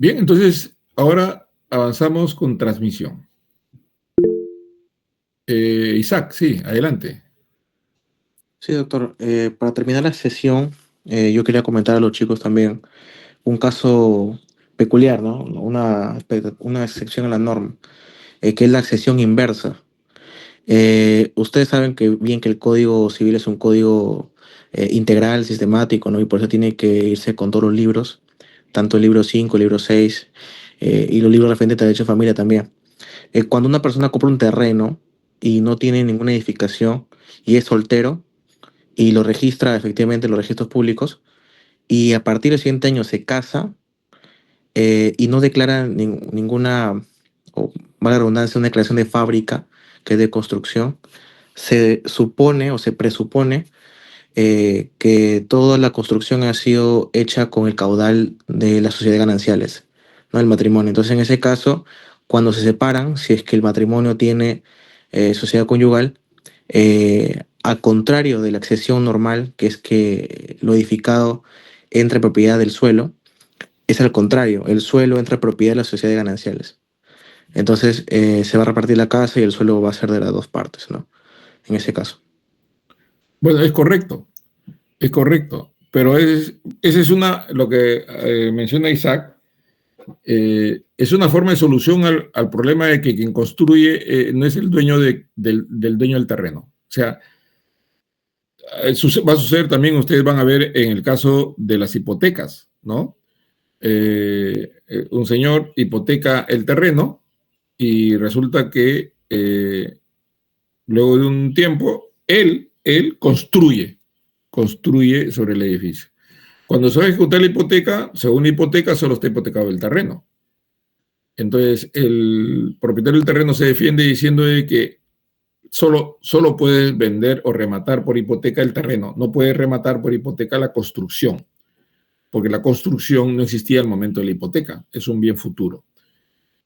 Bien, entonces ahora avanzamos con transmisión. Isaac, sí, adelante. Sí, doctor. Para terminar la sesión, yo quería comentar a los chicos también un caso peculiar, ¿no? Una excepción a la norma, que es la accesión inversa. Ustedes saben que bien que el Código Civil es un código integral, sistemático, ¿no? Y por eso tiene que irse con todos los libros, tanto el libro 5, el libro 6, y los libros referentes a derecho de familia también. Cuando una persona compra un terreno y no tiene ninguna edificación y es soltero y lo registra efectivamente en los registros públicos y a partir del siguiente año se casa y no declara ninguna, o valga la redundancia, una declaración de fábrica que es de construcción, se supone o se presupone que toda la construcción ha sido hecha con el caudal de las sociedades gananciales, no el matrimonio. Entonces, en ese caso, cuando se separan, si es que el matrimonio tiene sociedad conyugal, al contrario de la accesión normal, que es que lo edificado entra en propiedad del suelo, es al contrario, el suelo entra en propiedad de las sociedades gananciales. Entonces, se va a repartir la casa y el suelo va a ser de las dos partes, ¿no? En ese caso. Bueno, es correcto, pero esa es lo que menciona Isaac, es una forma de solución al problema de que quien construye no es el dueño del dueño del terreno. O sea, va a suceder también, ustedes van a ver en el caso de las hipotecas, ¿no? Un señor hipoteca el terreno y resulta que luego de un tiempo él construye sobre el edificio. Cuando se va a ejecutar la hipoteca, según la hipoteca, solo está hipotecado el terreno. Entonces, el propietario del terreno se defiende diciendo de que solo puede vender o rematar por hipoteca el terreno, no puede rematar por hipoteca la construcción, porque la construcción no existía al momento de la hipoteca, es un bien futuro.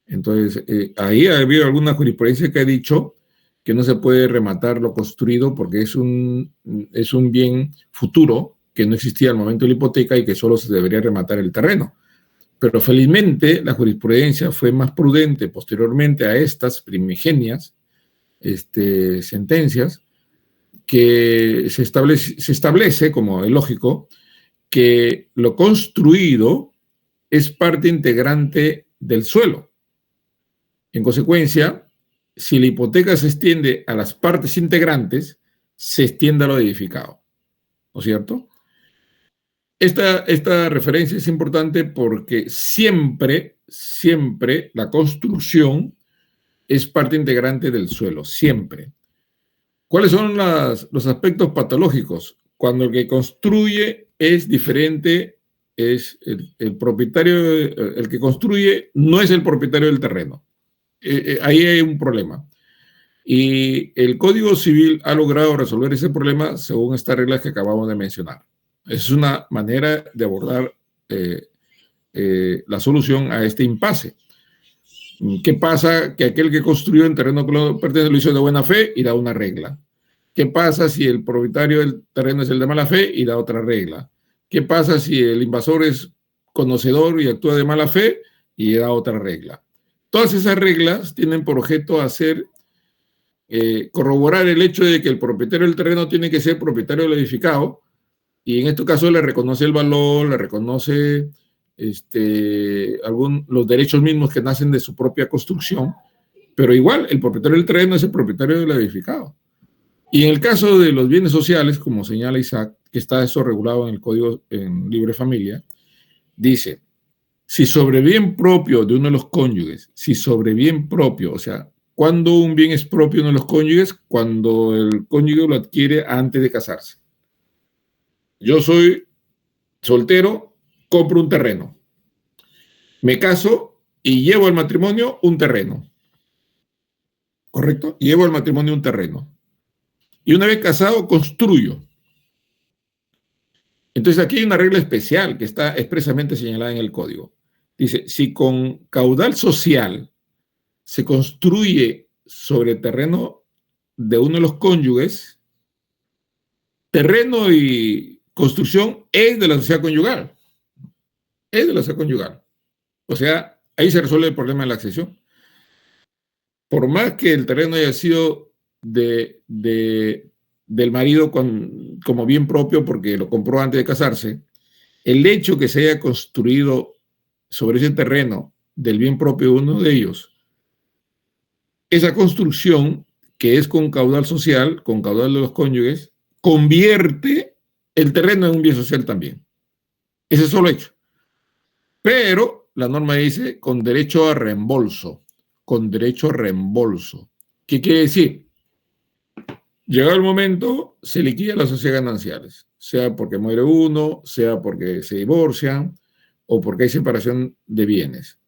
Entonces, ahí ha habido alguna jurisprudencia que ha dicho que no se puede rematar lo construido porque es un bien futuro que no existía al momento de la hipoteca y que solo se debería rematar el terreno. Pero felizmente la jurisprudencia fue más prudente posteriormente a estas primigenias sentencias, que se establece, como es lógico, que lo construido es parte integrante del suelo. En consecuencia, si la hipoteca se extiende a las partes integrantes, se extiende a lo edificado, ¿no es cierto? Esta referencia es importante porque siempre la construcción es parte integrante del suelo, siempre. ¿Cuáles son los aspectos patológicos? Cuando el que construye es diferente, es el propietario, el que construye no es el propietario del terreno. Ahí hay un problema. Y el Código Civil ha logrado resolver ese problema según estas reglas que acabamos de mencionar. Es una manera de abordar la solución a este impasse. ¿Qué pasa? Que aquel que construyó en terreno que no pertenece lo hizo de buena fe y da una regla. ¿Qué pasa si el propietario del terreno es el de mala fe y da otra regla? ¿Qué pasa si el invasor es conocedor y actúa de mala fe y da otra regla? Todas esas reglas tienen por objeto hacer corroborar el hecho de que el propietario del terreno tiene que ser propietario del edificado, y en este caso le reconoce el valor, le reconoce los derechos mismos que nacen de su propia construcción, pero igual el propietario del terreno es el propietario del edificado. Y en el caso de los bienes sociales, como señala Isaac, que está eso regulado en el Código en Libre Familia, dice, si sobre bien propio de uno de los cónyuges, si sobre bien propio, o sea, ¿cuándo un bien es propio de uno de los cónyuges? Cuando el cónyuge lo adquiere antes de casarse. Yo soy soltero, compro un terreno. Me caso y llevo al matrimonio un terreno. ¿Correcto? Llevo al matrimonio un terreno. Y una vez casado, construyo. Entonces aquí hay una regla especial que está expresamente señalada en el código. Dice, si con caudal social se construye sobre terreno de uno de los cónyuges, terreno y construcción es de la sociedad conyugal. Es de la sociedad conyugal. O sea, ahí se resuelve el problema de la accesión. Por más que el terreno haya sido del marido como bien propio porque lo compró antes de casarse, el hecho que se haya construido sobre ese terreno del bien propio de uno de ellos, esa construcción que es con caudal social, con caudal de los cónyuges, convierte el terreno en un bien social también. Ese es solo hecho. Pero la norma dice con derecho a reembolso. Con derecho a reembolso. ¿Qué quiere decir? Llegado el momento, se liquida las sociedades gananciales, sea porque muere uno, sea porque se divorcian o porque hay separación de bienes.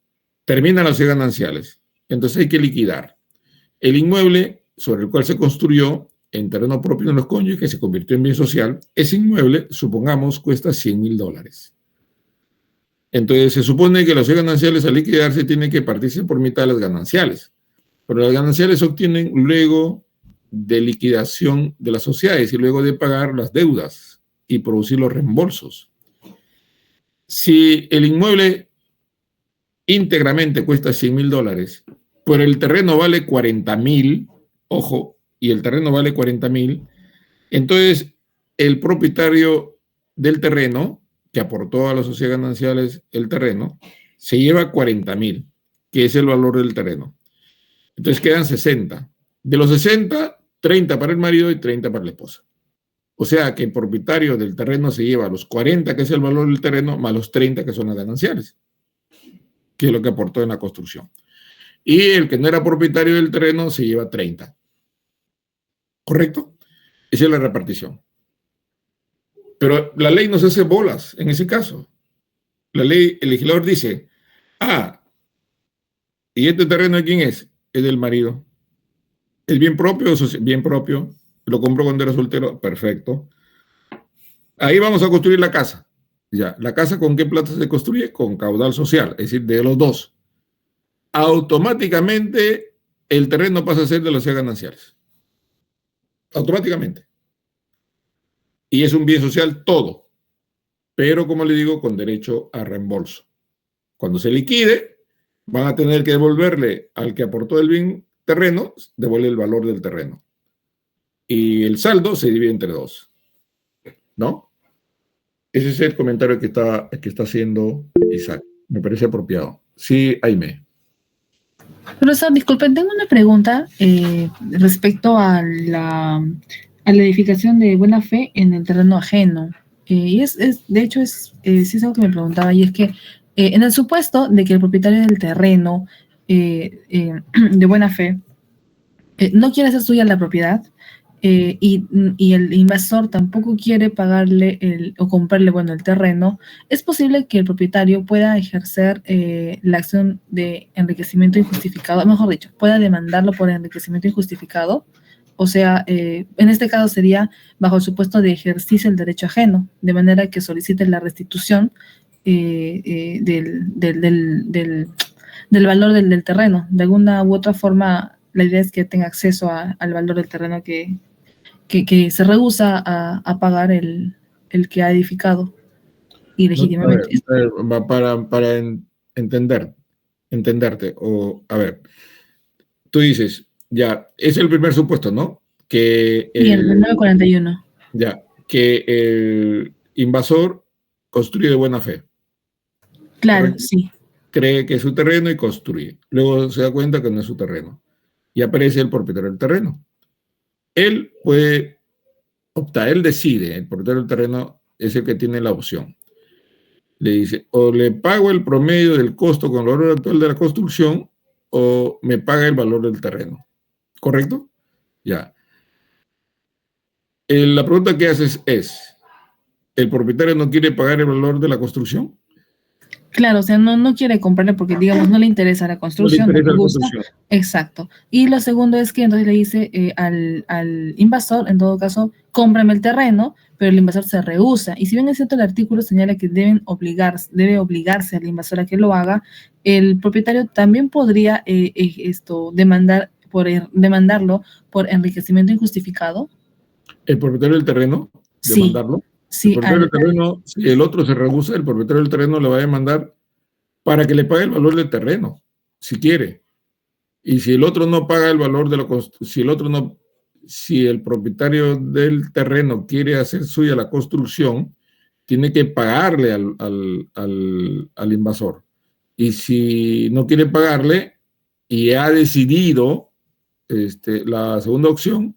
Terminan las sociedades gananciales. Entonces hay que liquidar el inmueble sobre el cual se construyó en terreno propio de los cónyuges, que se convirtió en bien social. Ese inmueble, supongamos, cuesta $100,000. Entonces se supone que las sociedades gananciales al liquidarse tienen que partirse por mitad de las gananciales, pero las gananciales se obtienen luego de liquidación de las sociedades y luego de pagar las deudas y producir los reembolsos. Si el inmueble íntegramente cuesta $100,000, pero el terreno vale 40,000, ojo, y el terreno vale 40,000, entonces el propietario del terreno, que aportó a las sociedades gananciales el terreno, se lleva 40,000, que es el valor del terreno. Entonces quedan 60. De los 60, 30 para el marido y 30 para la esposa. O sea que el propietario del terreno se lleva los 40, que es el valor del terreno, más los 30, que son las gananciales, que es lo que aportó en la construcción. Y el que no era propietario del terreno se lleva 30. ¿Correcto? Esa es la repartición. Pero la ley no se hace bolas en ese caso. La ley, el legislador dice, ¿y este terreno de quién es? Es del marido. ¿Es bien propio? Bien propio. Lo compró cuando era soltero. Perfecto. Ahí vamos a construir la casa. Ya, ¿la casa con qué plata se construye? Con caudal social, es decir, de los dos. Automáticamente el terreno pasa a ser de las sociedades gananciales. Automáticamente. Y es un bien social todo. Pero, como le digo, con derecho a reembolso. Cuando se liquide, van a tener que devolverle al que aportó el bien terreno, devuelve el valor del terreno. Y el saldo se divide entre dos. ¿No? Ese es el comentario que está haciendo Isaac. Me parece apropiado. Sí, Aime. Profesor, disculpen, tengo una pregunta respecto a a la edificación de buena fe en el terreno ajeno. Y de hecho, sí es algo que me preguntaba, y es que en el supuesto de que el propietario del terreno de buena fe no quiere hacer suya la propiedad, y el invasor tampoco quiere pagarle o comprarle, bueno, el terreno, es posible que el propietario pueda ejercer la acción de enriquecimiento injustificado, mejor dicho, pueda demandarlo por enriquecimiento injustificado. O sea, en este caso sería bajo el supuesto de ejercicio del derecho ajeno, de manera que solicite la restitución del valor del terreno. De alguna u otra forma, la idea es que tenga acceso al valor del terreno que se rehúsa a pagar el que ha edificado ilegítimamente. Para entenderte, a ver, tú dices, ya, es el primer supuesto, ¿no? Que y el 941. Ya, que el invasor construye de buena fe. Claro, ¿correcto? sí. Cree que es su terreno y construye. Luego se da cuenta que no es su terreno. Y aparece el propietario del terreno. Él puede optar, él decide, el propietario del terreno es el que tiene la opción. Le dice, o le pago el promedio del costo con el valor actual de la construcción, o me paga el valor del terreno. ¿Correcto? Ya. La pregunta que haces es, ¿el propietario no quiere pagar el valor de la construcción? Claro, o sea, no quiere comprarle porque, digamos, no le interesa la construcción, No le interesa le la gusta. construcción. Exacto. Y lo segundo es que entonces le dice al invasor, en todo caso, cómprame el terreno, pero el invasor se rehúsa. Y si bien es cierto, el artículo señala que debe obligarse al invasor a que lo haga, el propietario también podría demandarlo por enriquecimiento injustificado. El propietario del terreno, Sí, demandarlo. sí. El propietario del terreno, si el otro se rehúsa, el propietario del terreno le va a demandar para que le pague el valor del terreno, si quiere. Y si el otro no paga el valor de la construcción, si el propietario del terreno quiere hacer suya la construcción, tiene que pagarle al invasor. Y si no quiere pagarle y ha decidido la segunda opción,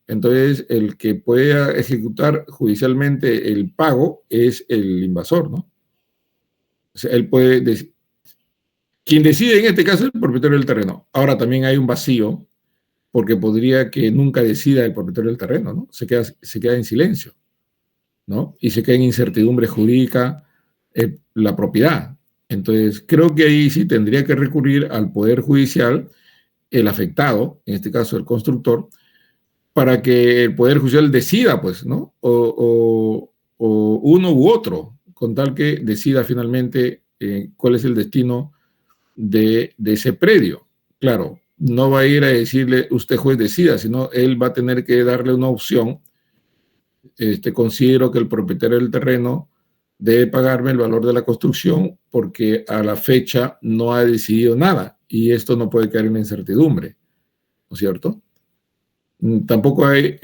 entonces el que puede ejecutar judicialmente el pago es el invasor, ¿no? O sea, él puede quien decide en este caso es el propietario del terreno. Ahora también hay un vacío, porque podría que nunca decida el propietario del terreno, ¿no? Se queda en silencio, ¿no? Y se queda en incertidumbre jurídica la propiedad. Entonces, creo que ahí sí tendría que recurrir al Poder Judicial, el afectado, en este caso el constructor, para que el Poder Judicial decida, pues, ¿no? O uno u otro, con tal que decida finalmente cuál es el destino de ese predio. Claro, no va a ir a decirle, usted juez decida, sino él va a tener que darle una opción. Considero que el propietario del terreno debe pagarme el valor de la construcción porque a la fecha no ha decidido nada y esto no puede quedar en incertidumbre, ¿no es cierto? Tampoco hay,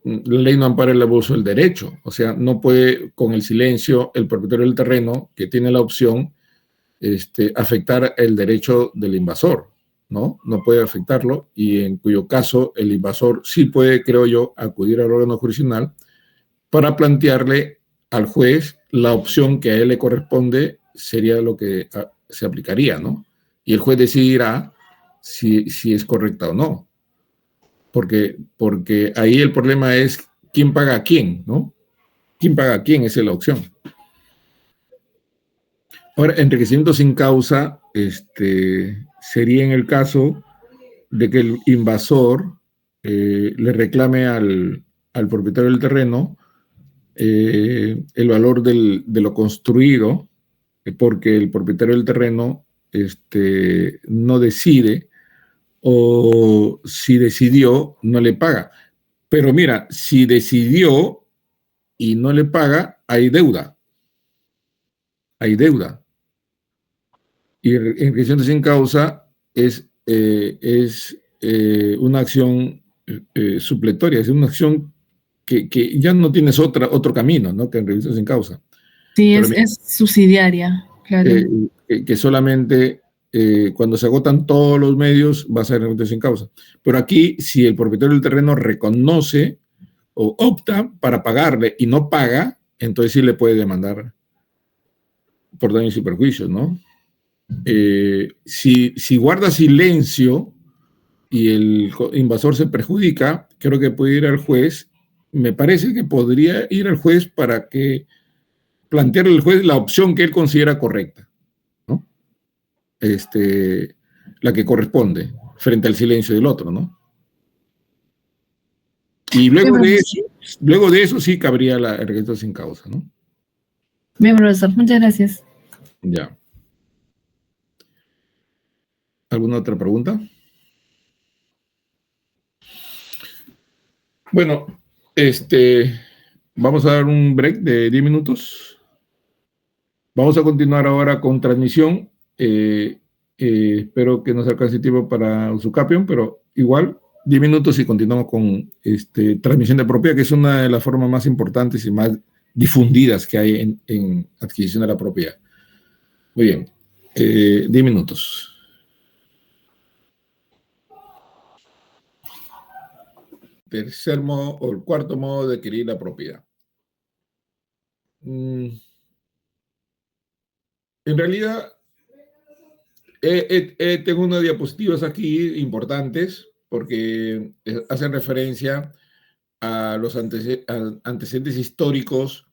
la ley no ampara el abuso del derecho, o sea, no puede con el silencio el propietario del terreno que tiene la opción afectar el derecho del invasor, ¿no? No puede afectarlo y en cuyo caso el invasor sí puede, creo yo, acudir al órgano jurisdiccional para plantearle al juez la opción que a él le corresponde sería lo que se aplicaría, ¿no? Y el juez decidirá si es correcta o no. Porque ahí el problema es quién paga a quién, ¿no? ¿Quién paga a quién? Esa es la opción. Ahora, enriquecimiento sin causa sería en el caso de que el invasor le reclame al propietario del terreno el valor de lo construido, porque el propietario del terreno no decide, o si decidió, no le paga. Pero mira, si decidió y no le paga, hay deuda. Hay deuda. Y enriquecimiento sin causa es una acción supletoria, es una acción que ya no tienes otro camino, ¿no? Que enriquecimiento sin causa. Sí, es subsidiaria, claro. Que solamente cuando se agotan todos los medios va a ser enriquecimiento sin causa. Pero aquí, si el propietario del terreno reconoce o opta para pagarle y no paga, entonces sí le puede demandar por daños y perjuicios, ¿no? Si guarda silencio y el invasor se perjudica, creo que puede ir al juez. Me parece que podría ir al juez para que plantearle al juez la opción que él considera correcta, ¿no? La que corresponde frente al silencio del otro, ¿no? Y luego de eso sí cabría el registro sin causa, ¿no? Bien, profesor, muchas gracias. Ya. ¿Alguna otra pregunta? Bueno, vamos a dar un break de 10 minutos. Vamos a continuar ahora con transmisión. Espero que nos alcance tiempo para Usucapion, pero igual 10 minutos y continuamos con transmisión de propiedad, que es una de las formas más importantes y más difundidas que hay en adquisición de la propiedad. Muy bien, 10 minutos. Tercer modo o el cuarto modo de adquirir la propiedad. En realidad, tengo unas diapositivas aquí importantes porque hacen referencia a los antecedentes históricos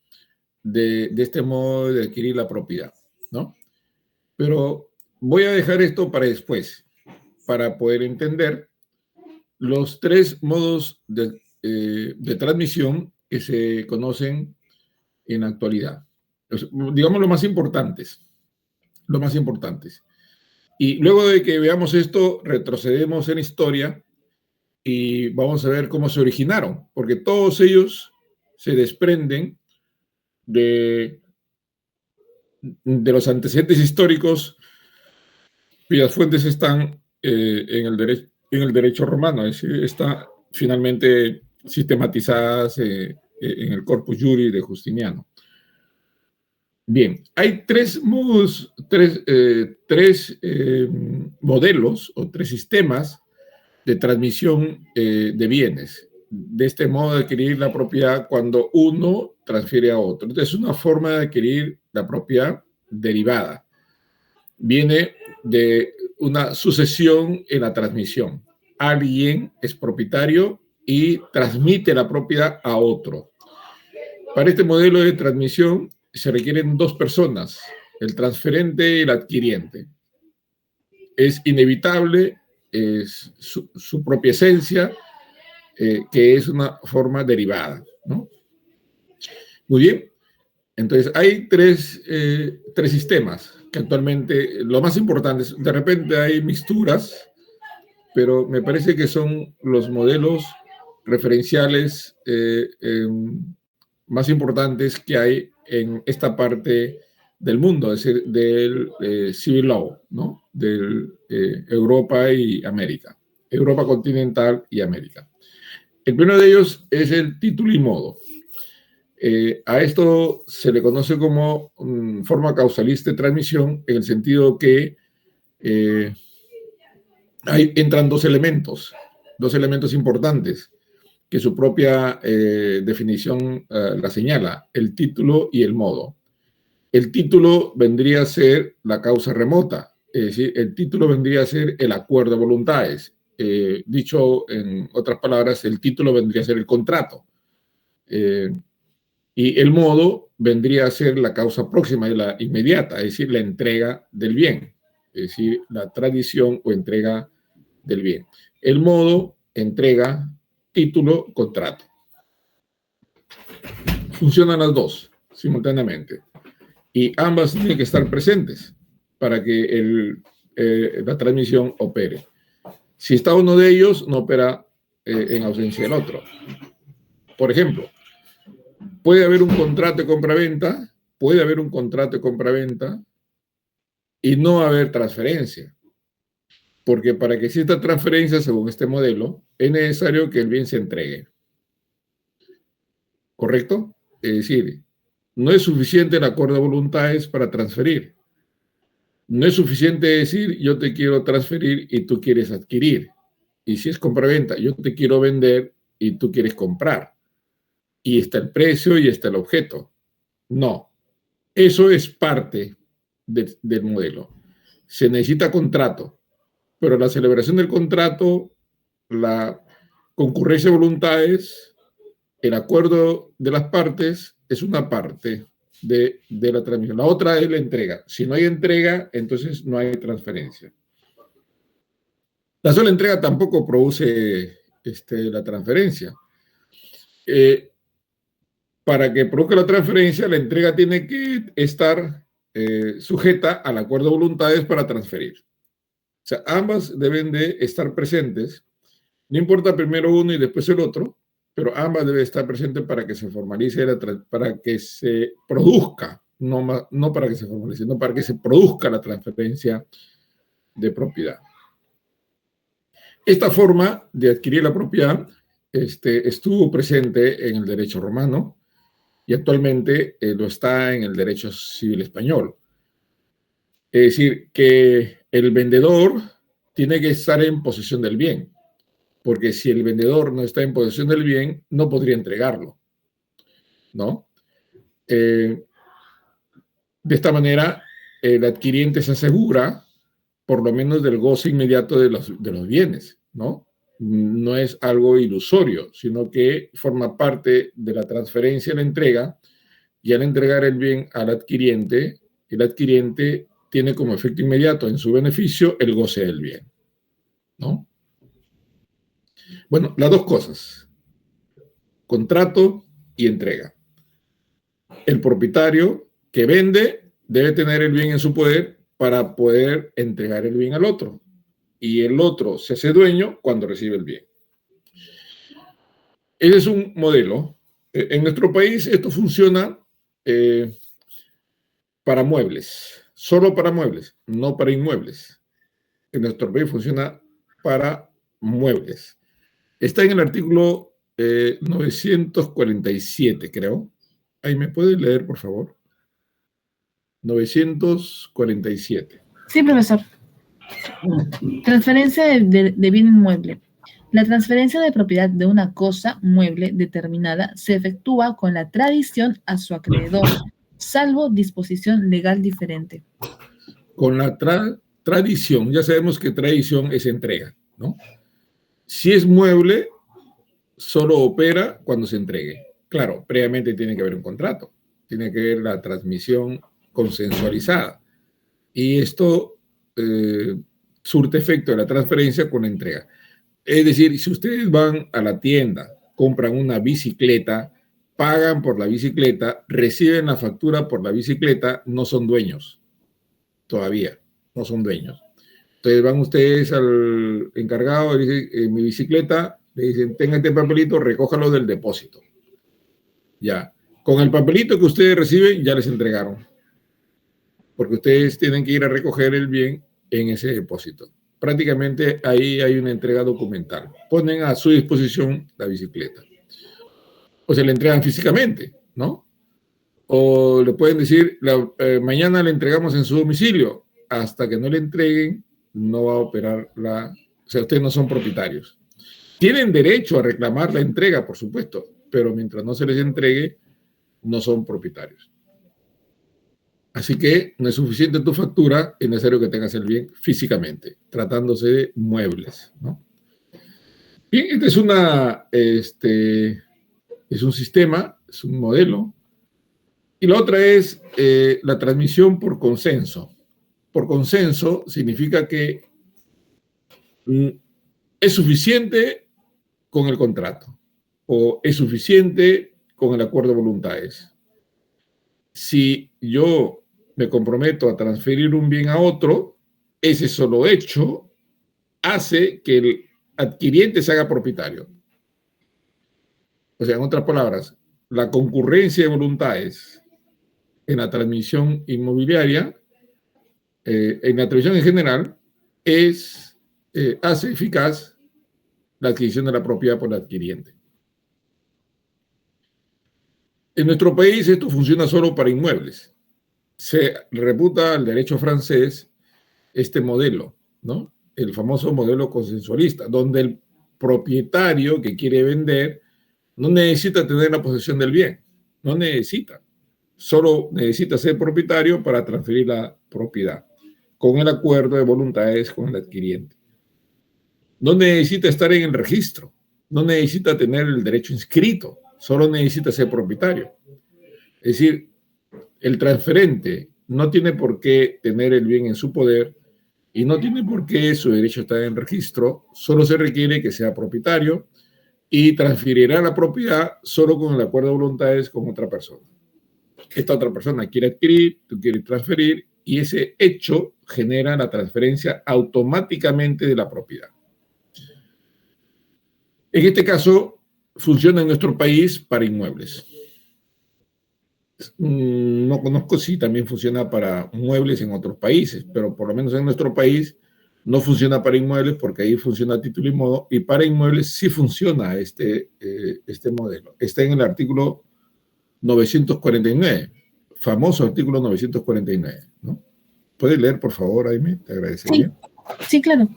de este modo de adquirir la propiedad, ¿no? Pero voy a dejar esto para después, para poder entender los tres modos de transmisión que se conocen en la actualidad. Digamos los más importantes. Los más importantes. Y luego de que veamos esto, retrocedemos en historia y vamos a ver cómo se originaron, porque todos ellos se desprenden de los antecedentes históricos cuyas fuentes están en el derecho romano, es decir, están finalmente sistematizadas en el Corpus Juris de Justiniano. Bien, hay tres modos, tres modelos o tres sistemas de transmisión de bienes. De este modo de adquirir la propiedad cuando uno transfiere a otro. Entonces, es una forma de adquirir la propiedad derivada. Viene de una sucesión en la transmisión. Alguien es propietario y transmite la propiedad a otro. Para este modelo de transmisión se requieren dos personas, el transferente y el adquiriente. Es inevitable, es su propia esencia, que es una forma derivada, ¿no? Muy bien. Entonces, hay tres sistemas que actualmente, lo más importante es, de repente hay mixturas, pero me parece que son los modelos referenciales más importantes que hay en esta parte del mundo, es decir, del civil law, ¿no? De Europa y América, Europa continental y América. El primero de ellos es el título y modo. A esto se le conoce como forma causalista de transmisión, en el sentido que entran dos elementos importantes, que su propia definición la señala, el título y el modo. El título vendría a ser la causa remota, es decir, el título vendría a ser el acuerdo de voluntades. Dicho en otras palabras, el título vendría a ser el contrato. Y el modo vendría a ser la causa próxima y la inmediata, es decir, la entrega del bien, es decir, la tradición o entrega del bien. El modo, entrega, título, contrato. Funcionan las dos simultáneamente y ambas tienen que estar presentes para que la transmisión opere. Si está uno de ellos, no opera en ausencia del otro. Por ejemplo, puede haber un contrato de compra-venta, y no haber transferencia. Porque para que exista transferencia, según este modelo, es necesario que el bien se entregue. ¿Correcto? Es decir, no es suficiente el acuerdo de voluntades para transferir. No es suficiente decir, yo te quiero transferir y tú quieres adquirir. Y si es compra-venta, yo te quiero vender y tú quieres comprar. y está el precio y está el objeto. No, eso es parte del modelo. Se necesita contrato, pero la celebración del contrato, la concurrencia de voluntades, el acuerdo de las partes es una parte de la transmisión. La otra es la entrega. Si no hay entrega, entonces no hay transferencia. La sola entrega tampoco produce la transferencia. Para que produzca la transferencia, la entrega tiene que estar sujeta al acuerdo de voluntades para transferir. O sea, ambas deben de estar presentes. No importa primero uno y después el otro, pero ambas deben estar presentes para que se formalice, para que se produzca, no para que se formalice, sino para que se produzca la transferencia de propiedad. Esta forma de adquirir la propiedad estuvo presente en el derecho romano y actualmente lo está en el derecho civil español. Es decir, que el vendedor tiene que estar en posesión del bien, porque si el vendedor no está en posesión del bien, no podría entregarlo, ¿no? De esta manera, el adquiriente se asegura por lo menos del goce inmediato de los bienes, ¿no? No es algo ilusorio, sino que forma parte de la transferencia y la entrega, y al entregar el bien al adquiriente, el adquiriente tiene como efecto inmediato en su beneficio el goce del bien, ¿no? Bueno, las dos cosas, contrato y entrega. El propietario que vende debe tener el bien en su poder para poder entregar el bien al otro. Y el otro se hace dueño cuando recibe el bien. Ese es un modelo. En nuestro país esto funciona para muebles, solo para muebles, no para inmuebles. En nuestro país funciona para muebles. Está en el artículo 947, creo. Ahí me puede leer, por favor. 947. Sí, profesor. Transferencia de bien inmueble. La transferencia de propiedad de una cosa mueble determinada se efectúa con la tradición a su acreedor, salvo disposición legal diferente. Con la tradición, ya sabemos que tradición es entrega, ¿no? Si es mueble, solo opera cuando se entregue. Claro, previamente tiene que haber un contrato, tiene que haber la transmisión consensualizada. Y esto surte efecto de la transferencia con la entrega. Es decir, si ustedes van a la tienda, compran una bicicleta, pagan por la bicicleta, reciben la factura por la bicicleta, no son dueños. Todavía, no son dueños. Entonces van ustedes al encargado, le dicen, mi bicicleta, le dicen, tenga este papelito, recójalo del depósito. Ya. Con el papelito que ustedes reciben, ya les entregaron. Porque ustedes tienen que ir a recoger el bien en ese depósito. Prácticamente ahí hay una entrega documental. Ponen a su disposición la bicicleta. O se la entregan físicamente, ¿no? O le pueden decir, mañana le entregamos en su domicilio. Hasta que no le entreguen, no va a operar o sea, ustedes no son propietarios. Tienen derecho a reclamar la entrega, por supuesto, pero mientras no se les entregue, no son propietarios. Así que no es suficiente tu factura, es necesario que tengas el bien físicamente, tratándose de muebles, ¿no? Bien, este es un sistema, es un modelo. Y la otra es la transmisión por consenso. Por consenso significa que es suficiente con el contrato o es suficiente con el acuerdo de voluntades. Si yo me comprometo a transferir un bien a otro, ese solo hecho hace que el adquiriente se haga propietario. O sea, en otras palabras, la concurrencia de voluntades en la transmisión inmobiliaria, en la transmisión en general, hace eficaz la adquisición de la propiedad por el adquiriente. En nuestro país esto funciona solo para inmuebles. Se reputa al derecho francés este modelo, ¿no? El famoso modelo consensualista, donde el propietario que quiere vender No necesita tener la posesión del bien, no necesita. Solo necesita ser propietario para transferir la propiedad, con el acuerdo de voluntades con el adquiriente. No necesita estar en el registro, no necesita tener el derecho inscrito, solo necesita ser propietario. Es decir, el transferente no tiene por qué tener el bien en su poder y no tiene por qué su derecho estar en registro, solo se requiere que sea propietario y transferirá la propiedad solo con el acuerdo de voluntades con otra persona. Esta otra persona quiere adquirir, tú quieres transferir, y ese hecho genera la transferencia automáticamente de la propiedad. En este caso, funciona en nuestro país para inmuebles. No conozco si también funciona para muebles en otros países, pero por lo menos en nuestro país no funciona para inmuebles porque ahí funciona a título y modo, y para inmuebles sí funciona este modelo. Está en el artículo 949, famoso artículo 949, ¿no? ¿Puedes leer, por favor, Aime? Te agradecería. Sí, claro.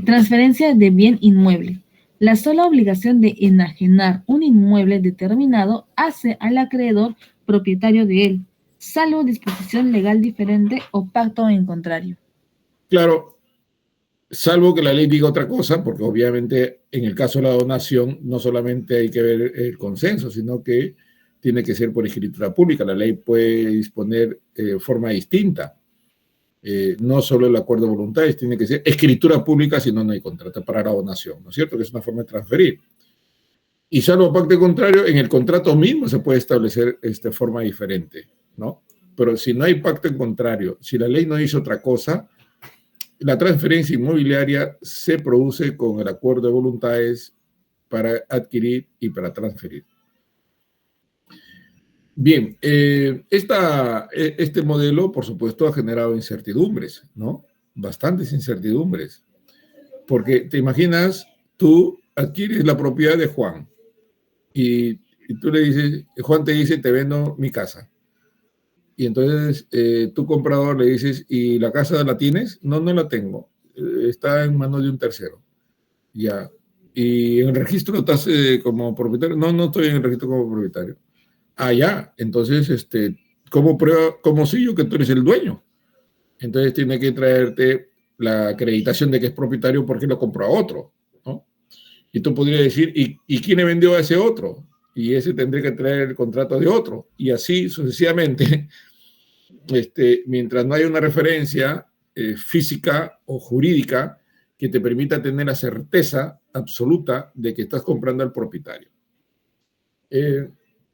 Transferencia de bien inmueble. La sola obligación de enajenar un inmueble determinado hace al acreedor propietario de él, salvo disposición legal diferente o pacto en contrario. Claro, salvo que la ley diga otra cosa, porque obviamente en el caso de la donación no solamente hay que ver el consenso, sino que tiene que ser por escritura pública. La ley puede disponer forma distinta. No solo el acuerdo de voluntades, tiene que ser escritura pública, si no, no hay contrato para la donación, ¿no es cierto? Que es una forma de transferir. Y salvo pacto contrario, en el contrato mismo se puede establecer forma diferente, ¿no? Pero si no hay pacto en contrario, si la ley no dice otra cosa, la transferencia inmobiliaria se produce con el acuerdo de voluntades para adquirir y para transferir. Bien, este modelo, por supuesto, ha generado incertidumbres, ¿no? Bastantes incertidumbres. Porque te imaginas, tú adquieres la propiedad de Juan y tú le dices, Juan te dice, te vendo mi casa. Y entonces tu comprador le dices, ¿y la casa la tienes? No, no la tengo. Está en manos de un tercero. Ya. ¿Y en el registro estás como propietario? No, no estoy en el registro como propietario. Ah, ya. Entonces, ¿cómo prueba, cómo sé yo que tú eres el dueño? Entonces tiene que traerte la acreditación de que es propietario porque lo compró a otro, ¿no? Y tú podrías decir, ¿y quién le vendió a ese otro? Y ese tendría que traer el contrato de otro. Y así sucesivamente, mientras no haya una referencia física o jurídica que te permita tener la certeza absoluta de que estás comprando al propietario.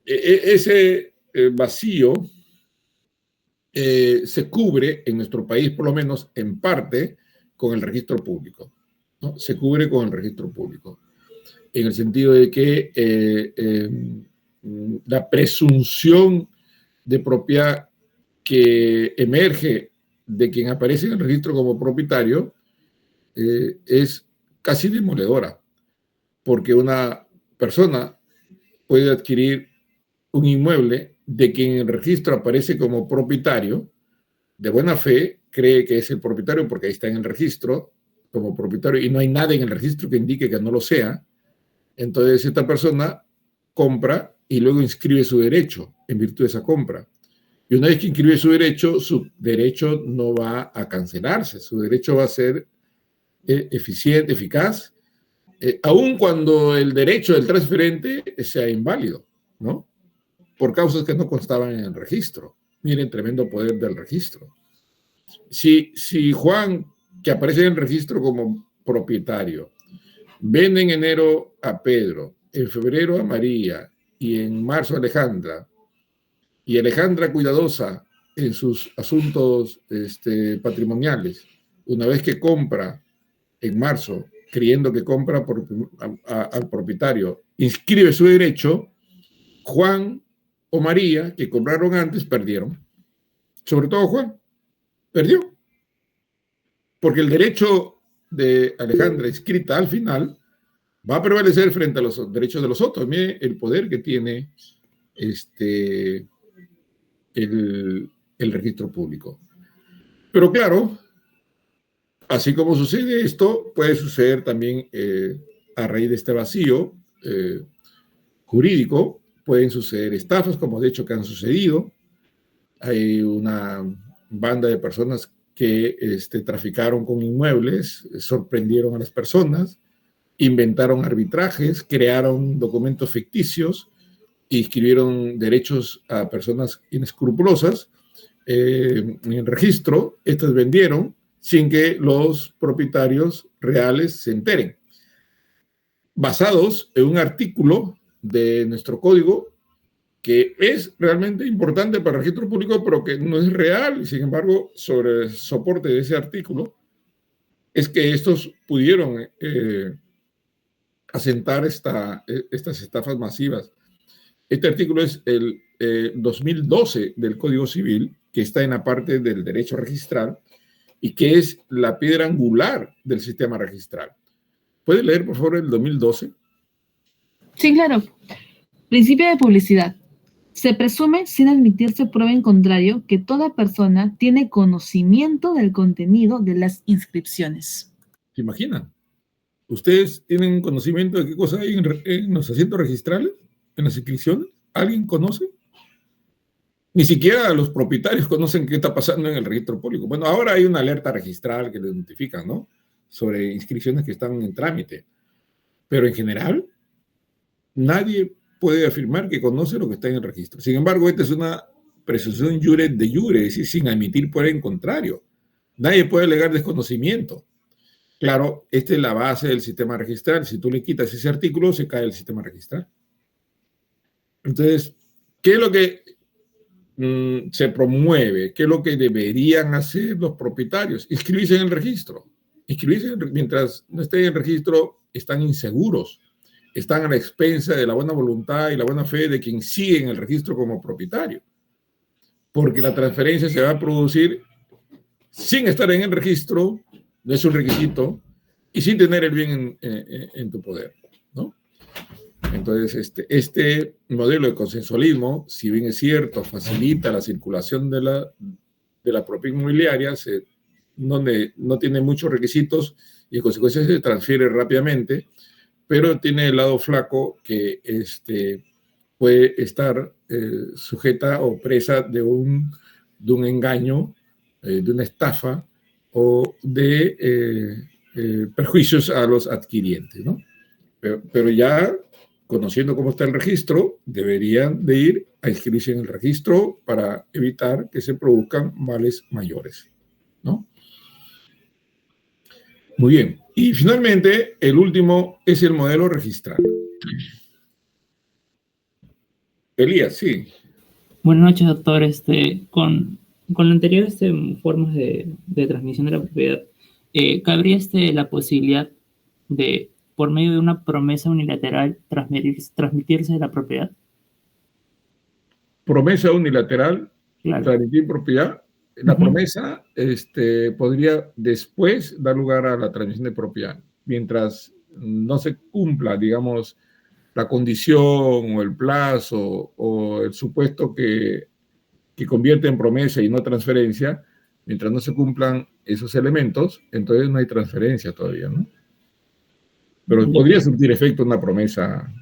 Ese vacío se cubre en nuestro país, por lo menos en parte, con el registro público, ¿no? Se cubre con el registro público, en el sentido de que la presunción de propiedad que emerge de quien aparece en el registro como propietario es casi demoledora, porque una persona puede adquirir un inmueble de quien en el registro aparece como propietario, de buena fe, cree que es el propietario porque ahí está en el registro como propietario y no hay nada en el registro que indique que no lo sea. Entonces esta persona compra y luego inscribe su derecho en virtud de esa compra. Y una vez que inscribe su derecho no va a cancelarse, su derecho va a ser eficiente, eficaz, aun cuando el derecho del transferente sea inválido, ¿no? Por causas que no constaban en el registro. Miren, tremendo poder del registro. Si Juan, que aparece en el registro como propietario, vende en enero a Pedro, en febrero a María y en marzo a Alejandra, y Alejandra cuidadosa en sus asuntos patrimoniales, una vez que compra en marzo, creyendo que compra al propietario, inscribe su derecho, Juan o María, que compraron antes, perdieron. Sobre todo Juan, perdió. Porque el derecho de Alejandra inscrita al final va a prevalecer frente a los derechos de los otros. Mire el poder que tiene el registro público. Pero claro, así como sucede esto, puede suceder también a raíz de este vacío, jurídico, pueden suceder estafas, como de hecho que han sucedido. Hay una banda de personas que traficaron con inmuebles, sorprendieron a las personas, inventaron arbitrajes, crearon documentos ficticios, inscribieron derechos a personas inescrupulosas en el registro. Estas vendieron sin que los propietarios reales se enteren, basados en un artículo de nuestro código que es realmente importante para el registro público, pero que no es real, y sin embargo, sobre el soporte de ese artículo, es que estos pudieron asentar estas estafas masivas. Este artículo es el 2012 del Código Civil, que está en la parte del derecho registral y que es la piedra angular del sistema registral. ¿Puede leer, por favor, el 2012? Sí, claro. Principio de publicidad. Se presume, sin admitirse prueba en contrario, que toda persona tiene conocimiento del contenido de las inscripciones. ¿Se imaginan? ¿Ustedes tienen conocimiento de qué cosa hay en los asientos registrales, en las inscripciones? ¿Alguien conoce? Ni siquiera los propietarios conocen qué está pasando en el registro público. Bueno, ahora hay una alerta registral que les notifican, ¿no? Sobre inscripciones que están en trámite. Pero en general, nadie puede afirmar que conoce lo que está en el registro. Sin embargo, esta es una presunción jure de jure, es decir, sin admitir por el contrario. Nadie puede alegar desconocimiento. Claro, esta es la base del sistema registral. Si tú le quitas ese artículo, se cae el sistema registral. Entonces, ¿qué es lo que se promueve? ¿Qué es lo que deberían hacer los propietarios? Inscribirse en el registro. Mientras no estén en el registro, están inseguros. Están a la expensa de la buena voluntad y la buena fe de quien sigue en el registro como propietario. Porque la transferencia se va a producir sin estar en el registro, no es un requisito, y sin tener el bien en tu poder, ¿no? Entonces, este modelo de consensualismo, si bien es cierto, facilita la circulación de la propiedad inmobiliaria, no tiene muchos requisitos y en consecuencia se transfiere rápidamente, pero tiene el lado flaco que puede estar sujeta o presa de un engaño, de una estafa o de perjuicios a los adquirientes, ¿no? Pero ya, conociendo cómo está el registro, deberían de ir a inscribirse en el registro para evitar que se produzcan males mayores, ¿no? Muy bien. Y finalmente, el último es el modelo registral. Elías, sí. Buenas noches, doctor. Con lo anterior, formas de transmisión de la propiedad, ¿cabría la posibilidad de, por medio de una promesa unilateral, transmitirse de la propiedad? Promesa unilateral, claro. Transmitir propiedad. La promesa podría después dar lugar a la transmisión de propiedad, mientras no se cumpla, digamos, la condición o el plazo o el supuesto que convierte en promesa y no transferencia. Mientras no se cumplan esos elementos, entonces no hay transferencia todavía, ¿no? Pero podría surtir efecto una promesa,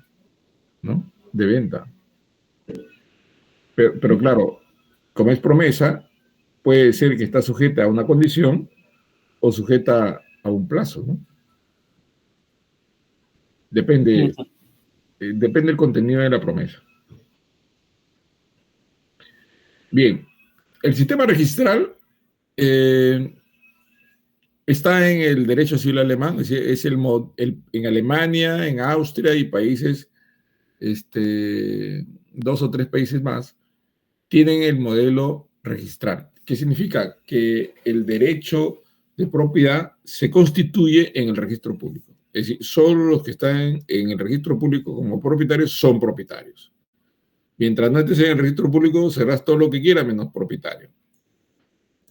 ¿no?, de venta. Pero claro, como es promesa, puede ser que está sujeta a una condición o sujeta a un plazo, ¿no? Depende del contenido de la promesa. Bien, el sistema registral está en el derecho civil alemán, es decir, en Alemania, en Austria y países, 2 o 3 países más, tienen el modelo registral. ¿Qué significa? Que el derecho de propiedad se constituye en el registro público. Es decir, solo los que están en el registro público como propietarios son propietarios. Mientras no estés en el registro público, serás todo lo que quieras menos propietario.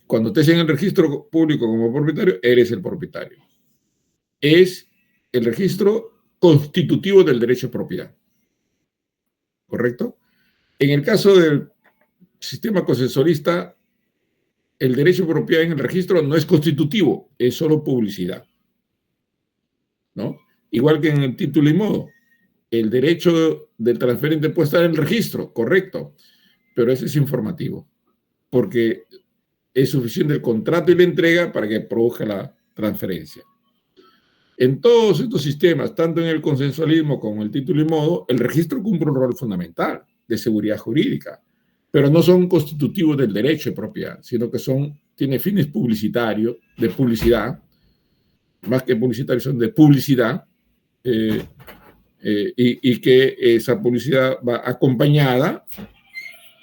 Cuando estés en el registro público como propietario, eres el propietario. Es el registro constitutivo del derecho de propiedad. ¿Correcto? En el caso del sistema consensualista, el derecho de propiedad en el registro no es constitutivo, es solo publicidad, ¿no? Igual que en el título y modo. el derecho del transferente puede estar en el registro, correcto, pero ese es informativo, porque es suficiente el contrato y la entrega para que produzca la transferencia. En todos estos sistemas, tanto en el consensualismo como en el título y modo, el registro cumple un rol fundamental de seguridad jurídica, pero no son constitutivos del derecho de propiedad, sino que tiene fines publicitarios, de publicidad, más que publicitarios, son de publicidad, y que esa publicidad va acompañada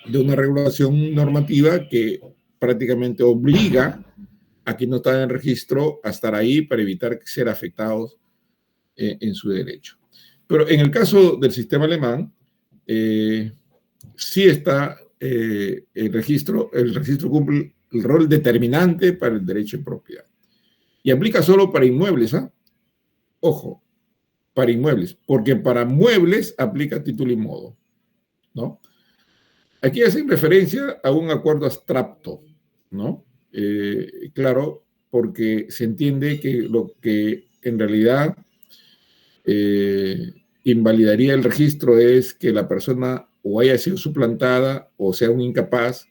de una regulación normativa que prácticamente obliga a quien no está en el registro a estar ahí para evitar ser afectados en su derecho. Pero en el caso del sistema alemán, sí está el registro cumple el rol determinante para el derecho de propiedad. Y aplica solo para inmuebles, ¿ah? Ojo, para inmuebles, porque para muebles aplica título y modo, ¿no? Aquí hacen referencia a un acuerdo abstracto, ¿no? Claro, porque se entiende que lo que en realidad invalidaría el registro es que la persona o haya sido suplantada o sea un incapaz,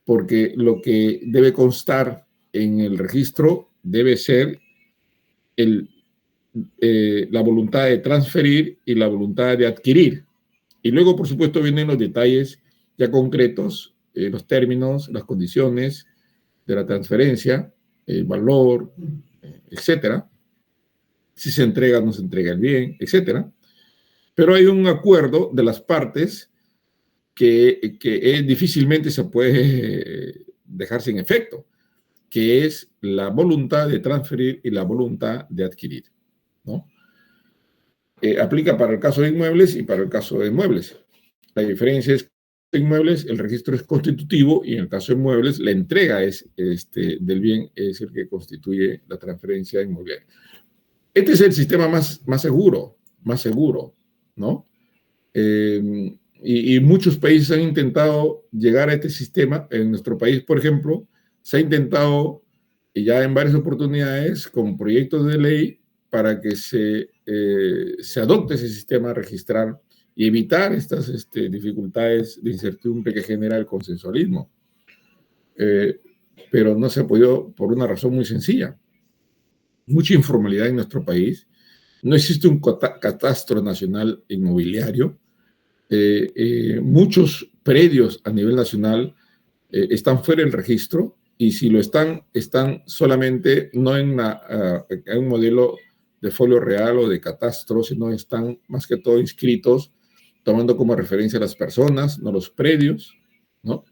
porque lo que debe constar en el registro debe ser la voluntad de transferir y la voluntad de adquirir. Y luego, por supuesto, vienen los detalles ya concretos, los términos, las condiciones de la transferencia, el valor, etcétera. Si se entrega o no se entrega el bien, etcétera. Pero hay un acuerdo de las partes que difícilmente se puede dejar sin efecto, que es la voluntad de transferir y la voluntad de adquirir, ¿no? Aplica para el caso de inmuebles y para el caso de muebles. La diferencia es que en inmuebles el registro es constitutivo y en el caso de muebles la entrega del bien es el que constituye la transferencia inmobiliaria. Este es el sistema más seguro, ¿no? Y muchos países han intentado llegar a este sistema. En nuestro país, por ejemplo, se ha intentado ya en varias oportunidades con proyectos de ley para que se adopte ese sistema registral y evitar estas dificultades de incertidumbre que genera el consensualismo. Pero no se ha podido por una razón muy sencilla. Mucha informalidad en nuestro país. No existe un catastro nacional inmobiliario. Muchos predios a nivel nacional están fuera del registro y si lo están solamente no en un modelo de folio real o de catastro, sino están más que todo inscritos tomando como referencia a las personas, no los predios, ¿no?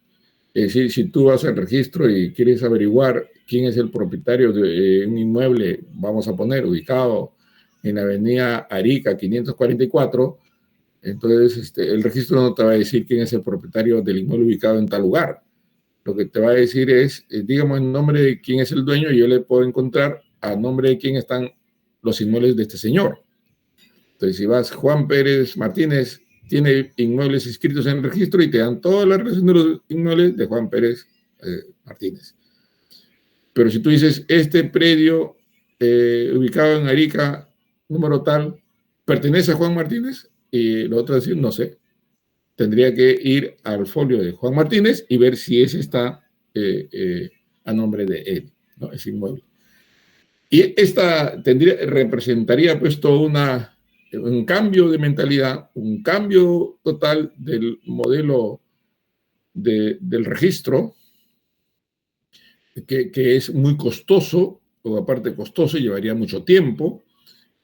Es decir, si tú vas al registro y quieres averiguar quién es el propietario de un inmueble, vamos a poner, ubicado en la avenida Arica 544, entonces el registro no te va a decir quién es el propietario del inmueble ubicado en tal lugar. Lo que te va a decir es, dígame el nombre de quién es el dueño y yo le puedo encontrar a nombre de quién están los inmuebles de este señor. Entonces, si vas, Juan Pérez Martínez tiene inmuebles inscritos en el registro y te dan toda la relación de los inmuebles de Juan Pérez Martínez. Pero si tú dices, este predio ubicado en Arica, número tal, ¿pertenece a Juan Martínez? Y lo otro es decir, no sé. Tendría que ir al folio de Juan Martínez y ver si ese está a nombre de él, ¿no? Ese inmueble. Y esta representaría pues todo un cambio de mentalidad, un cambio total del modelo del registro, que es muy costoso, o aparte costoso, llevaría mucho tiempo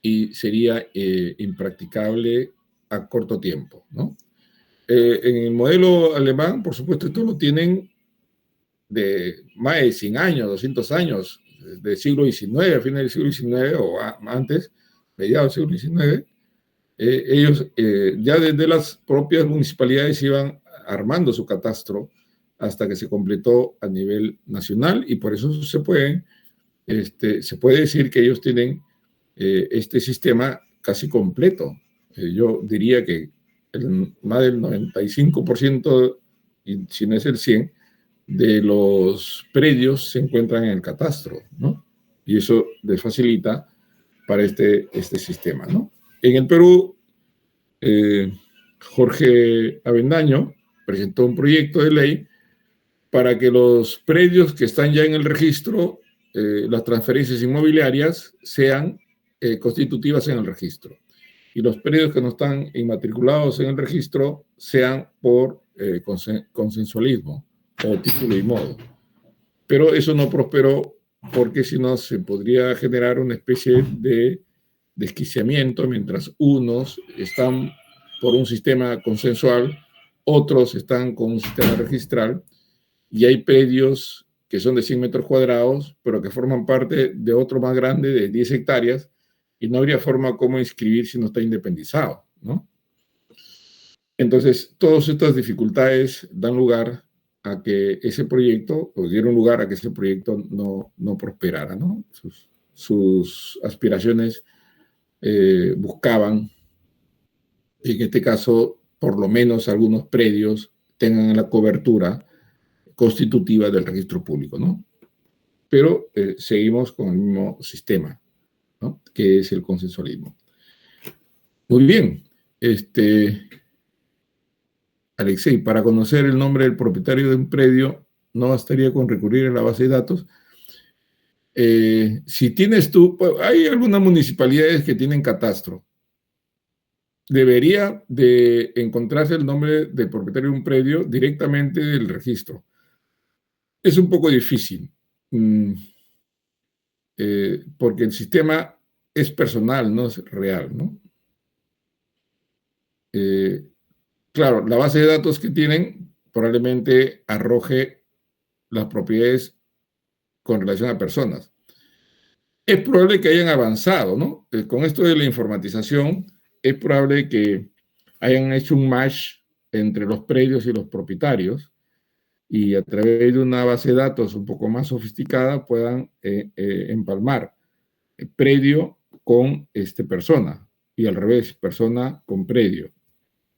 y sería impracticable a corto tiempo, ¿no? En el modelo alemán, por supuesto, esto lo tienen de más de 100 años, 200 años, del siglo XIX, a finales del siglo XIX o antes, mediados del siglo XIX, ellos ya desde las propias municipalidades iban armando su catastro hasta que se completó a nivel nacional y por eso se puede decir que ellos tienen este sistema casi completo. Yo diría que más del 95%, y si no es el 100%, de los predios se encuentran en el catastro, ¿no? Y eso les facilita para este sistema, ¿no? En el Perú Jorge Avendaño presentó un proyecto de ley para que los predios que están ya en el registro, las transferencias inmobiliarias, sean constitutivas en el registro. Y los predios que no están inmatriculados en el registro sean por consensualismo o título y modo. Pero eso no prosperó porque si no se podría generar una especie de desquiciamiento mientras unos están por un sistema consensual, otros están con un sistema registral, y hay predios que son de 100 metros cuadrados, pero que forman parte de otro más grande de 10 hectáreas, y no habría forma como inscribir si no está independizado, ¿no? Entonces, todas estas dificultades dan lugar a que ese proyecto, o dieron lugar a que ese proyecto no prosperara, ¿no? Sus aspiraciones buscaban, en este caso, por lo menos algunos predios tengan la cobertura constitutiva del registro público, ¿no? Pero seguimos con el mismo sistema, ¿no? Que es el consensualismo. Muy bien. Alexei, para conocer el nombre del propietario de un predio, no bastaría con recurrir a la base de datos. Si tienes tú, hay algunas municipalidades que tienen catastro. Debería de encontrarse el nombre del propietario de un predio directamente del registro. Es un poco difícil, porque el sistema es personal, no es real, ¿no? Claro, la base de datos que tienen probablemente arroje las propiedades con relación a personas. Es probable que hayan avanzado, ¿no? Con esto de la informatización, es probable que hayan hecho un match entre los predios y los propietarios, y a través de una base de datos un poco más sofisticada puedan empalmar predio con persona, y al revés, persona con predio.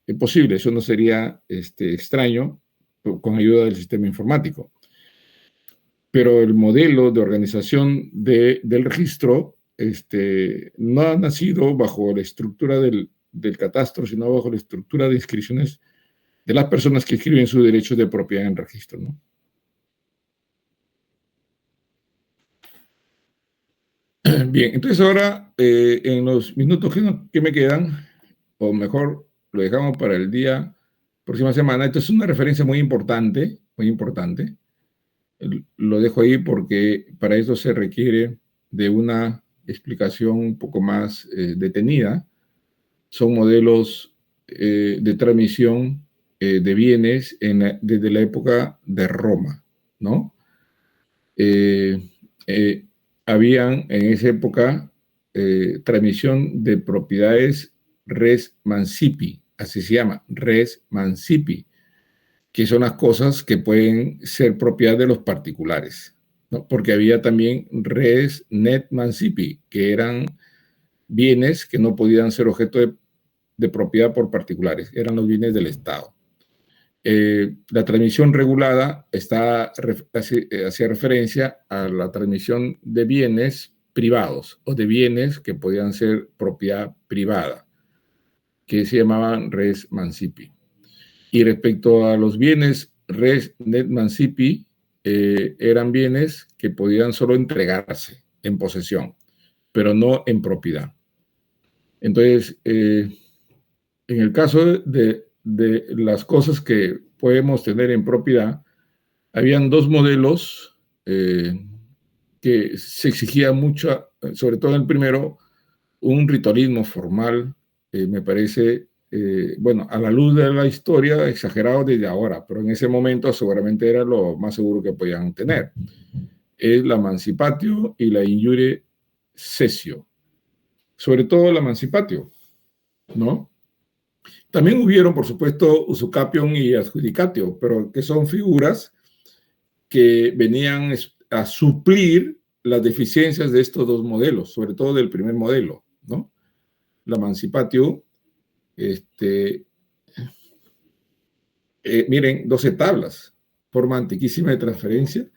Es posible, eso no sería extraño con ayuda del sistema informático. Pero el modelo de organización del registro no ha nacido bajo la estructura del catastro, sino bajo la estructura de inscripciones de las personas que inscriben sus derechos de propiedad en el registro, ¿no? Bien, entonces ahora, en los minutos que me quedan, o mejor, lo dejamos para el día próxima semana. Esto es una referencia muy importante, muy importante. Lo dejo ahí porque para eso se requiere de una explicación un poco más detenida. Son modelos de transmisión de bienes desde la época de Roma, ¿no? Habían en esa época transmisión de propiedades res mancipi, así se llama, res mancipi, que son las cosas que pueden ser propiedad de los particulares, ¿no? Porque había también res net mancipi, que eran bienes que no podían ser objeto de propiedad por particulares, eran los bienes del Estado. La transmisión regulada hacía referencia a la transmisión de bienes privados o de bienes que podían ser propiedad privada, que se llamaban res mancipi. Y respecto a los bienes res net mancipi, eran bienes que podían solo entregarse en posesión, pero no en propiedad. Entonces, en el caso de las cosas que podemos tener en propiedad, habían dos modelos que se exigía mucho, sobre todo en el primero, un ritualismo formal, me parece, bueno, a la luz de la historia, exagerado desde ahora, pero en ese momento seguramente era lo más seguro que podían tener. Es la mancipatio y la injure cessio. Sobre todo la mancipatio, ¿no? También hubieron, por supuesto, usucapion y adjudicatio, pero que son figuras que venían a suplir las deficiencias de estos dos modelos, sobre todo del primer modelo, ¿no? La mancipatio, miren, 12 tablas, forma antiquísima de transferencia.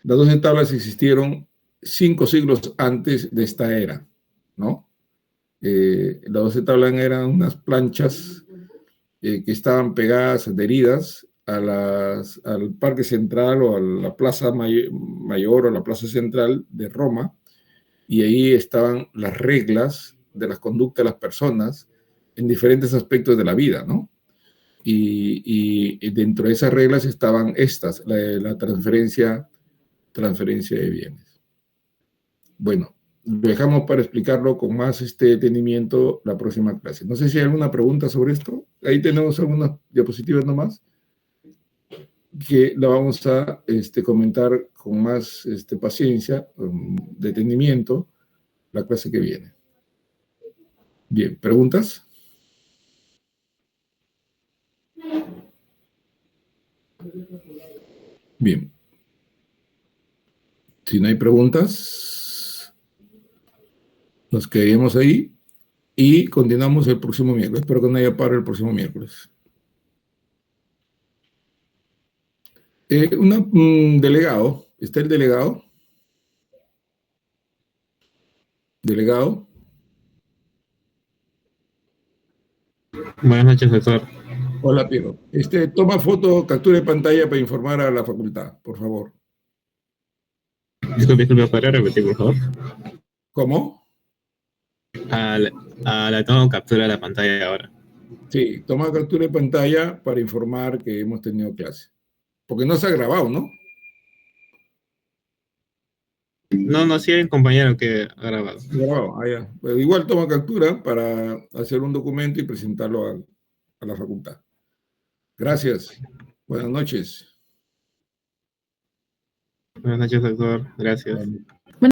Las 12 tablas existieron 5 siglos antes de esta era, ¿no? La loseta blanca eran unas planchas que estaban pegadas, adheridas al Parque Central o a la Plaza Mayor o la Plaza Central de Roma, y ahí estaban las reglas de las conductas de las personas en diferentes aspectos de la vida, ¿no? Y dentro de esas reglas estaban estas, la transferencia de bienes. Bueno, lo dejamos para explicarlo con más detenimiento la próxima clase. No sé si hay alguna pregunta sobre esto. Ahí tenemos algunas diapositivas nomás que la vamos a comentar con más paciencia, detenimiento, la clase que viene. Bien, ¿preguntas? Bien. Si no hay preguntas, nos quedaríamos ahí y continuamos el próximo miércoles. Espero que no haya paro el próximo miércoles. Delegado. ¿Está el delegado? ¿Delegado? Buenas noches, doctor. Hola, Piero. Toma foto, captura de pantalla para informar a la facultad, por favor. Disculpe, ¿podría repetir, por favor? ¿Cómo? La tomo captura de la pantalla ahora. Sí, toma captura de pantalla para informar que hemos tenido clase. Porque no se ha grabado, ¿no? No, sí hay un compañero que ha grabado. Grabado, ya. Pero igual toma captura para hacer un documento y presentarlo a la facultad. Gracias. Buenas noches. Buenas noches, doctor. Gracias. Bueno.